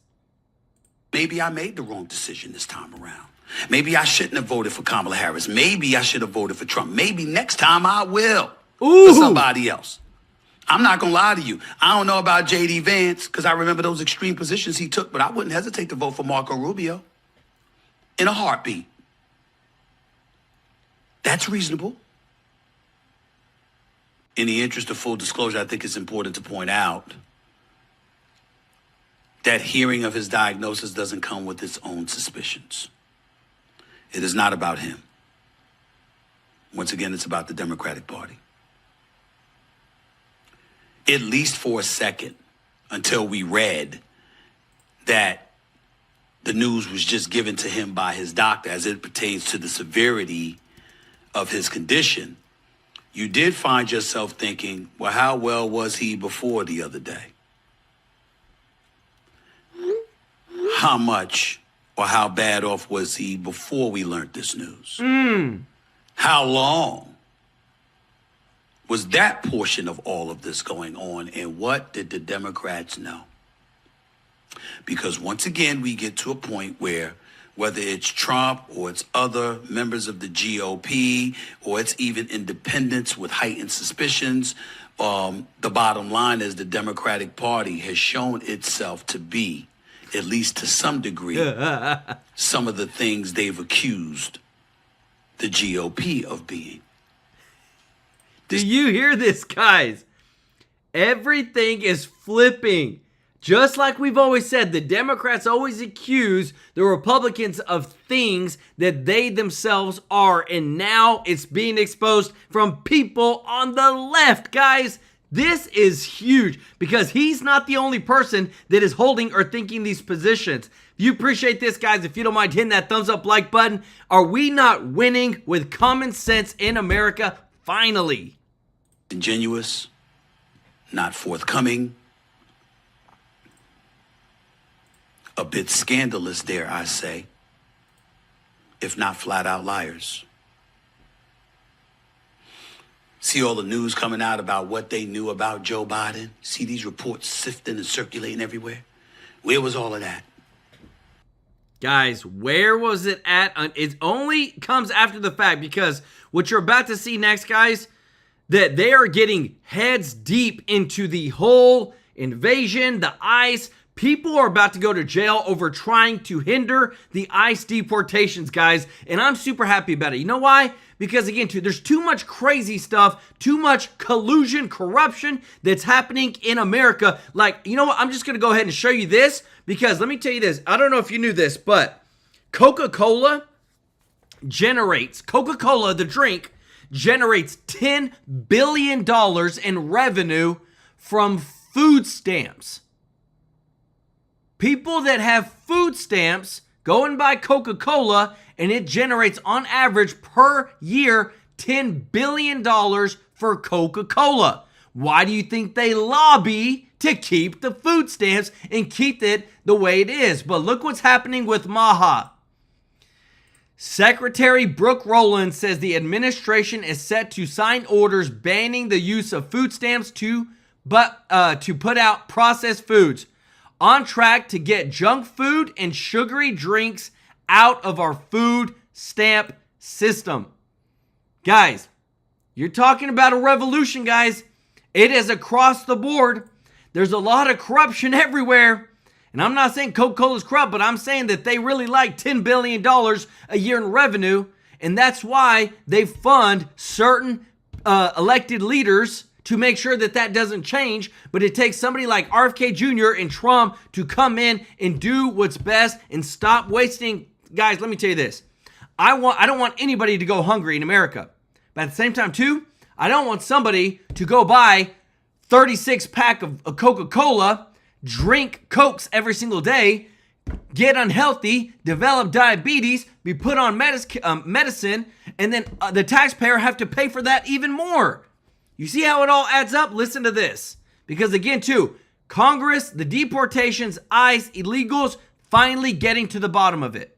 Maybe I made the wrong decision this time around. Maybe I shouldn't have voted for Kamala Harris. Maybe I should have voted for Trump. Maybe next time I will. for somebody else. I'm not going to lie to you. I don't know about J.D. Vance because I remember those extreme positions he took, but I wouldn't hesitate to vote for Marco Rubio in a heartbeat. That's reasonable. In the interest of full disclosure, I think it's important to point out that hearing of his diagnosis doesn't come with its own suspicions. It is not about him. Once again, it's about the Democratic Party. At least for a second, until we read that the news was just given to him by his doctor as it pertains to the severity of his condition, you did find yourself thinking, well, how well was he before the other day? How much or how bad off was he before we learned this news? How long was that portion of all of this going on, and what did the Democrats know? Because once again, we get to a point where whether it's Trump or it's other members of the GOP or it's even independents with heightened suspicions, the bottom line is the Democratic Party has shown itself to be, at least to some degree, some of the things they've accused the GOP of being. Do you hear this, guys? Everything is flipping. Just like we've always said, the Democrats always accuse the Republicans of things that they themselves are, and now it's being exposed from people on the left, guys. This is huge because he's not the only person that is holding or thinking these positions. If you appreciate this, guys, if you don't mind hitting that thumbs up like button, are we not winning with common sense in America finally? Ingenuous, not forthcoming, a bit scandalous, dare I say, if not flat out liars. See all the news coming out about what they knew about Joe Biden? See these reports sifting and circulating everywhere? Where was all of that? Guys, where was it at? It only comes after the fact, because what you're about to see next, guys, that they are getting heads deep into the whole invasion, the ICE. People are about to go to jail over trying to hinder the ICE deportations, guys. And I'm super happy about it. You know why? Because again, there's too much crazy stuff, too much collusion, corruption that's happening in America. Like, you know what? I'm just going to go ahead and show you this, because let me tell you this. I don't know if you knew this, but Coca-Cola, the drink, generates $10 billion in revenue from food stamps. People that have food stamps go and buy Coca-Cola, and it generates on average per year $10 billion for Coca-Cola. Why do you think they lobby to keep the food stamps and keep it the way it is? But look what's happening with Maha. Secretary Brooke Rowland says the administration is set to sign orders banning the use of food stamps to put out processed foods. On track to get junk food and sugary drinks out of our food stamp system. Guys, you're talking about a revolution, guys. It is across the board. There's a lot of corruption everywhere. And I'm not saying Coca-Cola's corrupt, but I'm saying that they really like $10 billion a year in revenue. And that's why they fund certain elected leaders to make sure that that doesn't change. But it takes somebody like RFK Jr. and Trump to come in and do what's best and stop wasting. Guys, let me tell you this. I don't want anybody to go hungry in America. But at the same time, too, I don't want somebody to go buy 36 pack of Coca-Cola, drink Cokes every single day, get unhealthy, develop diabetes, be put on medicine, and then the taxpayer have to pay for that even more. You see how it all adds up? Listen to this. Because again, too, Congress, the deportations, ICE, illegals, finally getting to the bottom of it.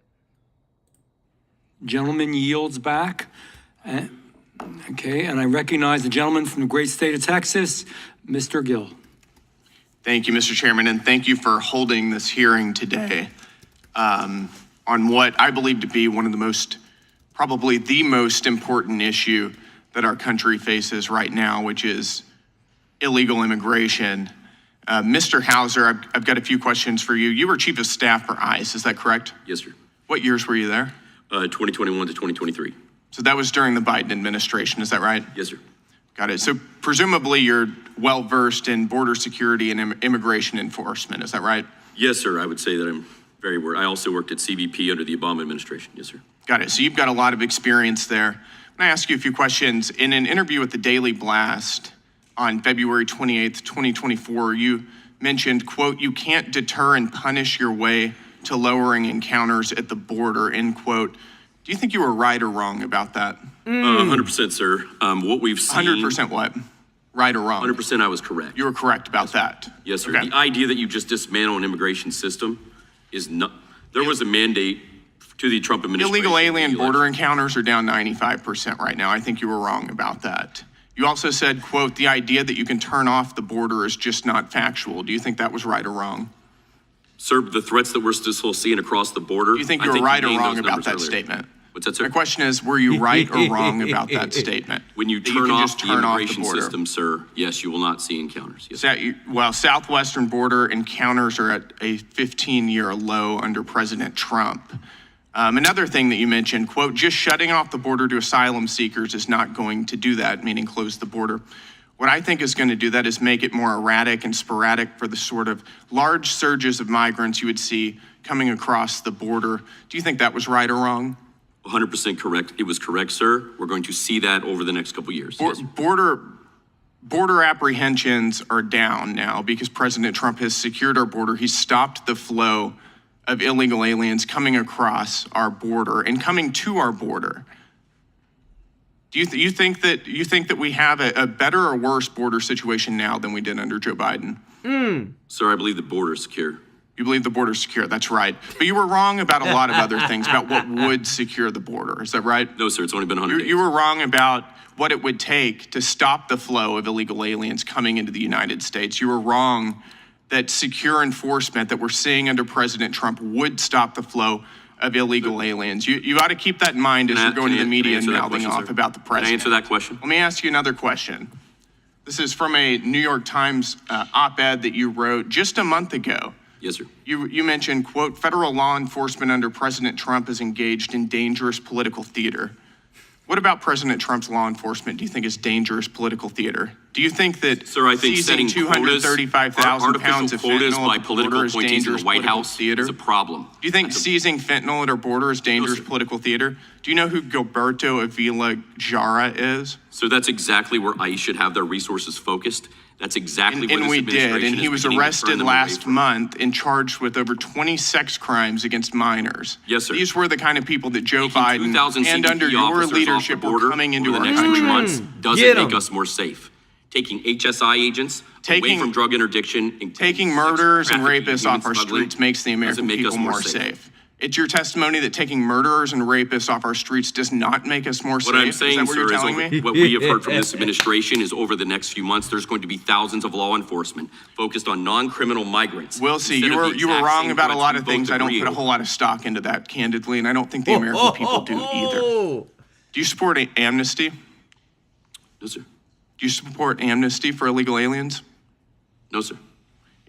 Gentleman yields back. Okay, and I recognize the gentleman from the great state of Texas, Mr. Gill. Thank you, Mr. Chairman, and thank you for holding this hearing today on what I believe to be one of the probably the most important issue that our country faces right now, which is illegal immigration. Mr. Hauser, I've got a few questions for you. You were chief of staff for ICE, is that correct? Yes, sir. What years were you there? 2021 to 2023. So that was during the Biden administration, is that right? Yes, sir. Got it. So presumably you're well-versed in border security and immigration enforcement, is that right? Yes, sir. I would say that I'm very aware. I also worked at CBP under the Obama administration. Yes, sir. Got it. So you've got a lot of experience there. I'm going to ask you a few questions. In an interview with the Daily Blast on February 28th, 2024, you mentioned, quote, "You can't deter and punish your way to lowering encounters at the border," end quote. Do you think you were right or wrong about that? 100%, sir. What we've seen. 100% what? Right or wrong? 100% I was correct. You were correct about that. Yes, sir. Okay. The idea that you just dismantle an immigration system is not. There was a mandate to the Trump administration. Illegal alien border encounters are down 95% right now. I think you were wrong about that. You also said, quote, "The idea that you can turn off the border is just not factual." Do you think that was right or wrong? Sir, the threats that we're still seeing across the border. Do you think you were right or wrong about that statement? What's that, sir? My question is, were you right or wrong about that statement? When you That turn can off just the turn off the immigration border? system, sir, yes, you will not see encounters. Yes. Well, southwestern border encounters are at a 15-year low under President Trump. Another thing that you mentioned, quote, "Just shutting off the border to asylum seekers is not going to do that," meaning close the border. What I think is going to do that is make it more erratic and sporadic for the sort of large surges of migrants you would see coming across the border. Do you think that was right or wrong? 100% correct. It was correct, sir. We're going to see that over the next couple of years. Yes, sir. Border apprehensions are down now because President Trump has secured our border. He's stopped the flow of illegal aliens coming across our border and coming to our border. Do you think that we have a better or worse border situation now than we did under Joe Biden? Sir, I believe the border is secure. You believe the border is secure, that's right. But you were wrong about a lot of other things, about what would secure the border, is that right? No, sir, it's only been 100 days. You were wrong about what it would take to stop the flow of illegal aliens coming into the United States. You were wrong that secure enforcement that we're seeing under President Trump would stop the flow of illegal aliens. You ought to keep that in mind as you're going to the media and mouthing off about the president. Can I answer that question? Let me ask you another question. This is from a New York Times op-ed that you wrote just a month ago. Yes, sir. You mentioned, quote, "Federal law enforcement under President Trump is engaged in dangerous political theater." What about President Trump's law enforcement do you think is dangerous political theater? Do you think that Sir, I think seizing setting quotas, 235,000 pounds of quotas fentanyl by at the political border is appointees in dangerous the White political House theater? is a problem. Do you think seizing fentanyl at our border is dangerous political theater? Do you know who Gilberto Avila Jara is? So that's exactly where ICE should have their resources focused. That's exactly where And this we did, administration and he is was beginning to arrested turn them away last from. month and charged with over 20 sex crimes against minors. Yes, sir. These were the kind of people that Joe Taking Biden 2,000 and CBP under your officers off leadership the were border coming into over our the next country. 2 months Get doesn't 'em. make us more safe. Taking HSI agents away from drug interdiction and Taking murderers and trafficking, rapists human off our smuggling streets makes the American doesn't make us people more safe. It's your testimony that taking murderers and rapists off our streets does not make us more safe. What I'm Is saying, that what you're sir, telling me? what we have heard from this administration is over the next few months, there's going to be thousands of law enforcement focused on non-criminal migrants. We'll see. instead You of were the you were exact wrong same about a threats lot we of both things. I don't agree put a on. whole lot of stock into that, candidly, and I don't think the American people do either. Do you support amnesty? No, sir. Do you support amnesty for illegal aliens? No, sir.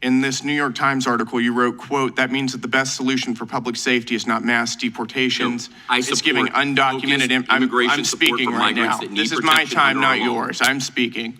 In this New York Times article, you wrote, quote, "That means that the best solution for public safety is not mass deportations. I It's giving support undocumented focused I'm immigration support speaking for right migrants now. that need This is my protection time, under our not law." yours. I'm speaking.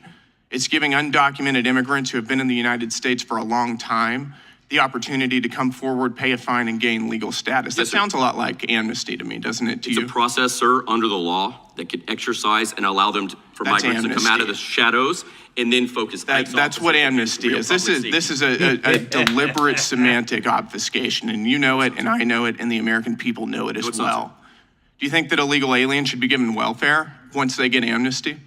It's giving undocumented immigrants who have been in the United States for a long time the opportunity to come forward, pay a fine, and gain legal status. That sounds a lot like amnesty to me, doesn't it, to It's you? a process, sir, under the law that can exercise and allow them for That's migrants to come out of amnesty. the shadows and then focus. That's what amnesty is. This is a deliberate semantic obfuscation, and you know it, and I know it, and the American people know it as it's not, well. Do you think that illegal aliens should be given welfare once they get amnesty?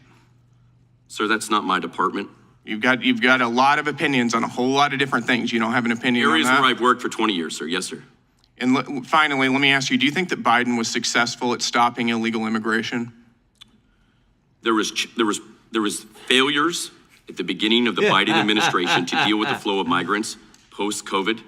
Sir, that's not my department. You've got a lot of opinions on a whole lot of different things. You don't have an opinion Areas on that? where I've worked for 20 years, sir. Yes, sir. And finally, let me ask you, do you think that Biden was successful at stopping illegal immigration? There was failures at the beginning of the Biden administration to deal with the flow of migrants post-COVID.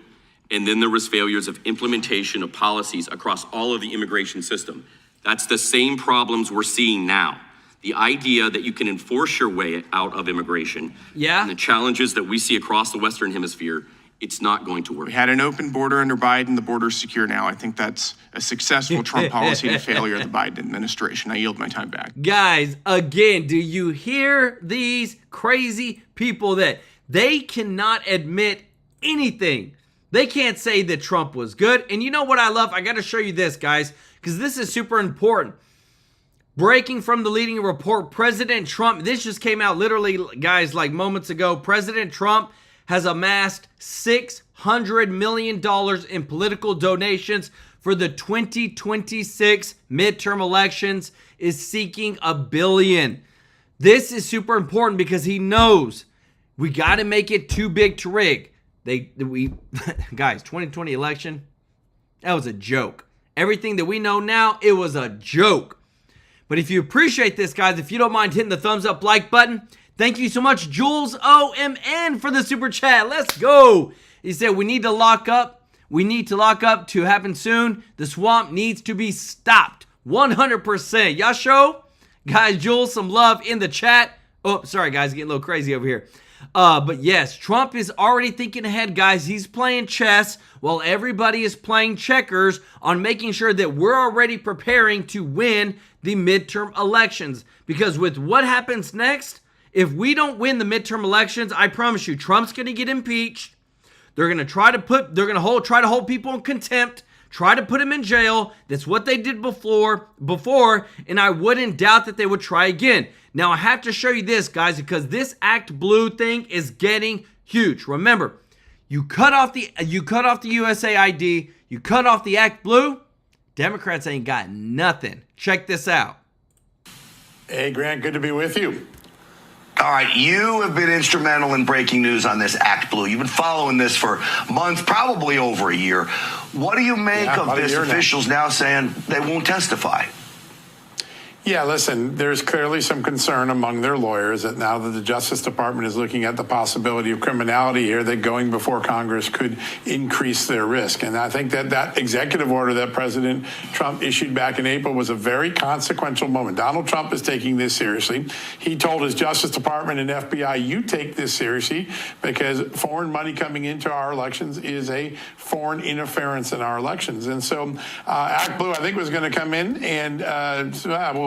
And then there was failures of implementation of policies across all of the immigration system. That's the same problems we're seeing now. The idea that you can enforce your way out of immigration and the challenges that we see across the Western Hemisphere, it's not going to work. We had an open border under Biden. The border's secure now. I think that's a successful Trump policy and a failure of the Biden administration. I yield my time back. Guys, again, do you hear these crazy people that they cannot admit anything? They can't say that Trump was good. And you know what I love? I got to show you this, guys, because this is super important. Breaking from the leading report, President Trump, this just came out literally, guys, like moments ago. President Trump has amassed $600 million in political donations for the 2026 midterm elections, is seeking $1 billion. This is super important because he knows we got to make it too big to rig. Guys, 2020 election, that was a joke. Everything that we know now, it was a joke. But if you appreciate this, guys, if you don't mind hitting the thumbs up like button, thank you so much, Jules OMN, for the super chat. Let's go. He said, we need to lock up. We need to lock up to happen soon. The swamp needs to be stopped. 100%. Y'all show? Guys, Jules, some love in the chat. Oh, sorry, guys, getting a little crazy over here. But yes, Trump is already thinking ahead, guys. He's playing chess while everybody is playing checkers on making sure that we're already preparing to win the midterm elections. Because with what happens next, if we don't win the midterm elections, I promise you, Trump's going to get impeached. They're going to try to hold people in contempt, try to put him in jail. That's what they did before, and I wouldn't doubt that they would try again. Now, I have to show you this, guys, because this Act Blue thing is getting huge. Remember, you cut off the USAID, you cut off the Act Blue, Democrats ain't got nothing. Check this out. Hey, Grant, good to be with you. All right, you have been instrumental in breaking news on this Act Blue. You've been following this for months, probably over a year. What do you make of this officials now saying they won't testify? Yeah, listen, there's clearly some concern among their lawyers that now that the Justice Department is looking at the possibility of criminality here, that going before Congress could increase their risk. And I think that executive order that President Trump issued back in April was a very consequential moment. Donald Trump is taking this seriously. He told his Justice Department and FBI, you take this seriously because foreign money coming into our elections is a foreign interference in our elections. And so Act Blue, I think, was going to come in and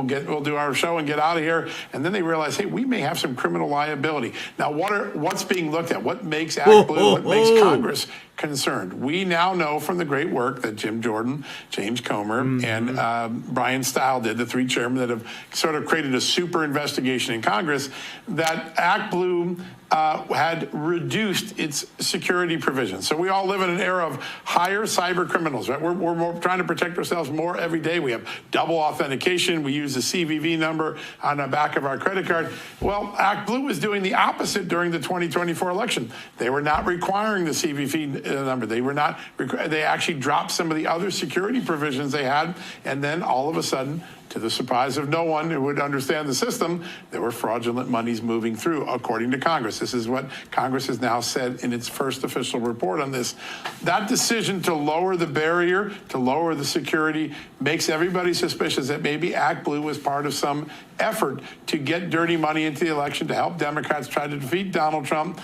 we'll do our show and get out of here. And then they realize, hey, we may have some criminal liability. Now, what's being looked at? What makes Act Blue? What makes Congress concerned? We now know from the great work that Jim Jordan, James Comer, and Brian Stile did, the three chairmen that have sort of created a super investigation in Congress, that Act Blue had reduced its security provisions. So we all live in an era of higher cyber criminals, right? We're trying to protect ourselves more every day. We have double authentication. We use the CVV number on the back of our credit card. Well, Act Blue was doing the opposite during the 2024 election. They were not requiring the CVV number. They actually dropped some of the other security provisions they had, and then all of a sudden, to the surprise of no one who would understand the system, there were fraudulent monies moving through, according to Congress. This is what Congress has now said in its first official report on this. That decision to lower the barrier, to lower the security, makes everybody suspicious that maybe Act Blue was part of some effort to get dirty money into the election to help Democrats try to defeat Donald Trump,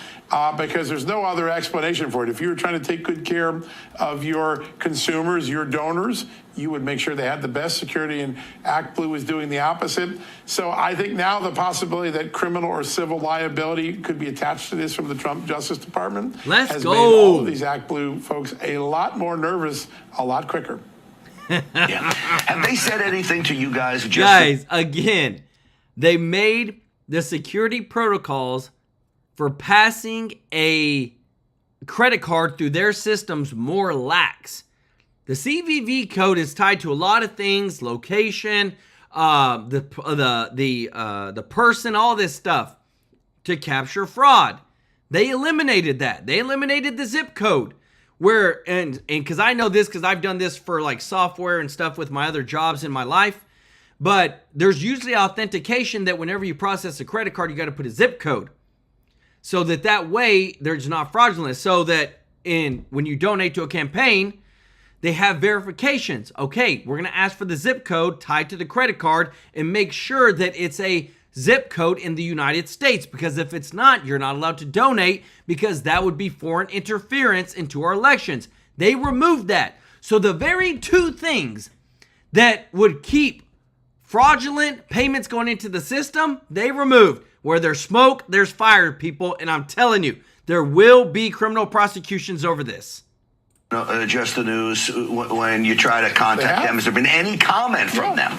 because there's no other explanation for it. If you were trying to take good care of your consumers, your donors, you would make sure they had the best security, and Act Blue is doing the opposite. So I think now the possibility that criminal or civil liability could be attached to this from the Trump Justice Department has made all of these Act Blue folks a lot more nervous, a lot quicker. Yeah. Have they said anything to you guys? Guys, again, they made the security protocols for passing a credit card through their systems more lax. The CVV code is tied to a lot of things: location, the person, all this stuff, to capture fraud. They eliminated that. They eliminated the zip code. And because I know this because I've done this for like software and stuff with my other jobs in my life. But there's usually authentication that whenever you process a credit card, you got to put a zip code, so that way there's not fraudulent. So that when you donate to a campaign, They have verifications. Okay, we're going to ask for the zip code tied to the credit card and make sure that it's a zip code in the United States, because if it's not, you're not allowed to donate, because that would be foreign interference into our elections. They removed that. So the very two things that would keep fraudulent payments going into the system, they removed. Where there's smoke, there's fire, people. And I'm telling you, there will be criminal prosecutions over this. Just the News, when you try to contact them, has there been any comment from them?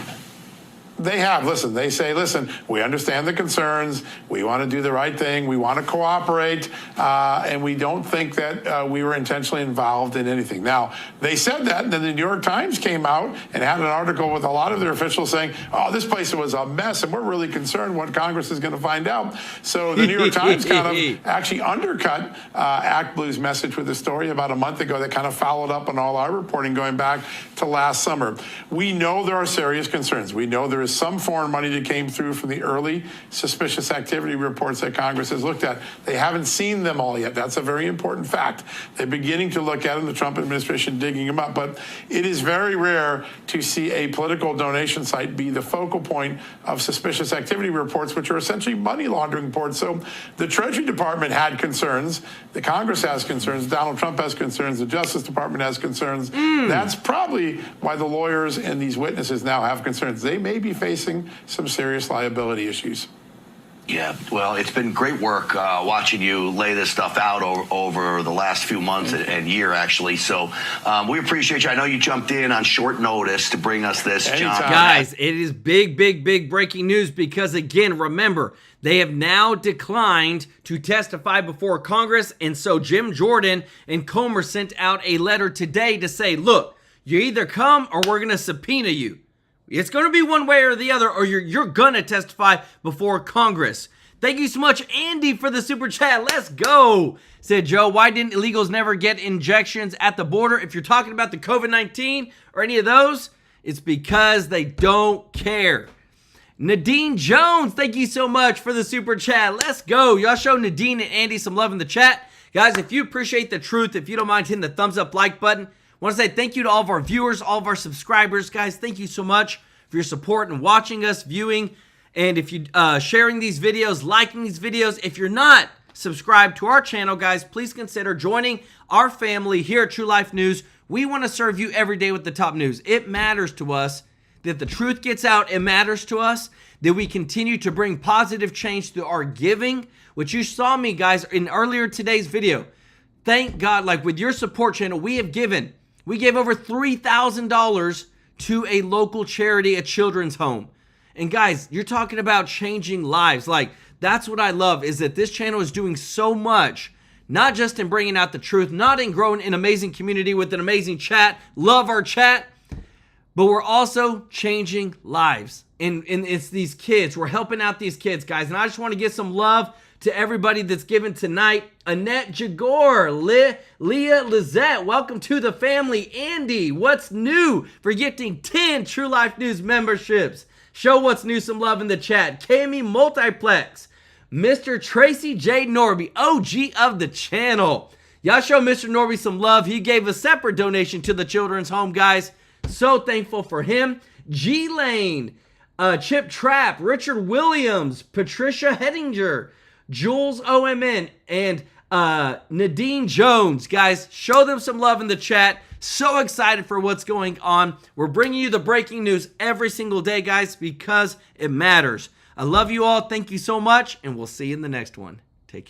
They have. Listen, they say, listen, we understand the concerns. We want to do the right thing. We want to cooperate. And we don't think that we were intentionally involved in anything. Now, they said that, and then the New York Times came out and had an article with a lot of their officials saying, oh, this place was a mess, and we're really concerned what Congress is going to find out. So the New York Times kind of actually undercut Act Blue's message with a story about a month ago that kind of followed up on all our reporting going back to last summer. We know there are serious concerns. We know there is some foreign money that came through from the early suspicious activity reports that Congress has looked at. They haven't seen them all yet. That's a very important fact. They're beginning to look at them, the Trump administration digging them up. But it is very rare to see a political donation site be the focal point of suspicious activity reports, which are essentially money laundering reports. So the Treasury Department had concerns. The Congress has concerns. Donald Trump has concerns. The Justice Department has concerns. That's probably why the lawyers and these witnesses now have concerns. They may be facing some serious liability issues. Yeah, well, it's been great work watching you lay this stuff out over the last few months and year, actually. So we appreciate you. I know you jumped in on short notice to bring us this, John. Guys, it is big breaking news because, again, remember, they have now declined to testify before Congress. And so Jim Jordan and Comer sent out a letter today to say, look, you either come or we're going to subpoena you. It's going to be one way or the other, or you're going to testify before Congress. Thank you so much, Andy, for the super chat. Let's go. Said Joe, why didn't illegals never get injections at the border? If you're talking about the COVID-19 or any of those, it's because they don't care. Nadine Jones, thank you so much for the super chat. Let's go. Y'all show Nadine and Andy some love in the chat. Guys, if you appreciate the truth, if you don't mind hitting the thumbs up like button, I want to say thank you to all of our viewers, all of our subscribers. Guys, thank you so much for your support and watching us, viewing. And if you sharing these videos, liking these videos. If you're not subscribed to our channel, guys, please consider joining our family here at TrueLife News. We want to serve you every day with the top news. It matters to us that the truth gets out. It matters to us that we continue to bring positive change through our giving, which you saw me, guys, in earlier today's video. Thank God, like with your support channel, we gave over $3,000 to a local charity, a children's home. And guys, you're talking about changing lives. Like, that's what I love, is that this channel is doing so much, not just in bringing out the truth, not in growing an amazing community with an amazing chat, love our chat, but we're also changing lives. And it's these kids. We're helping out these kids, guys. And I just want to give some love to everybody that's given tonight. Annette Jagor, Leah Lizette, welcome to the family. Andy, what's new for getting 10 True Life News memberships? Show what's new some love in the chat. Kami Multiplex, Mr. Tracy J. Norby, OG of the channel. Y'all show Mr. Norby some love. He gave a separate donation to the children's home, guys. So thankful for him. G Lane, Chip Trapp, Richard Williams, Patricia Hettinger, Jules OMN, and Nadine Jones. Guys, show them some love in the chat. So excited for what's going on. We're bringing you the breaking news every single day, guys, because it matters. I love you all. Thank you so much, and we'll see you in the next one.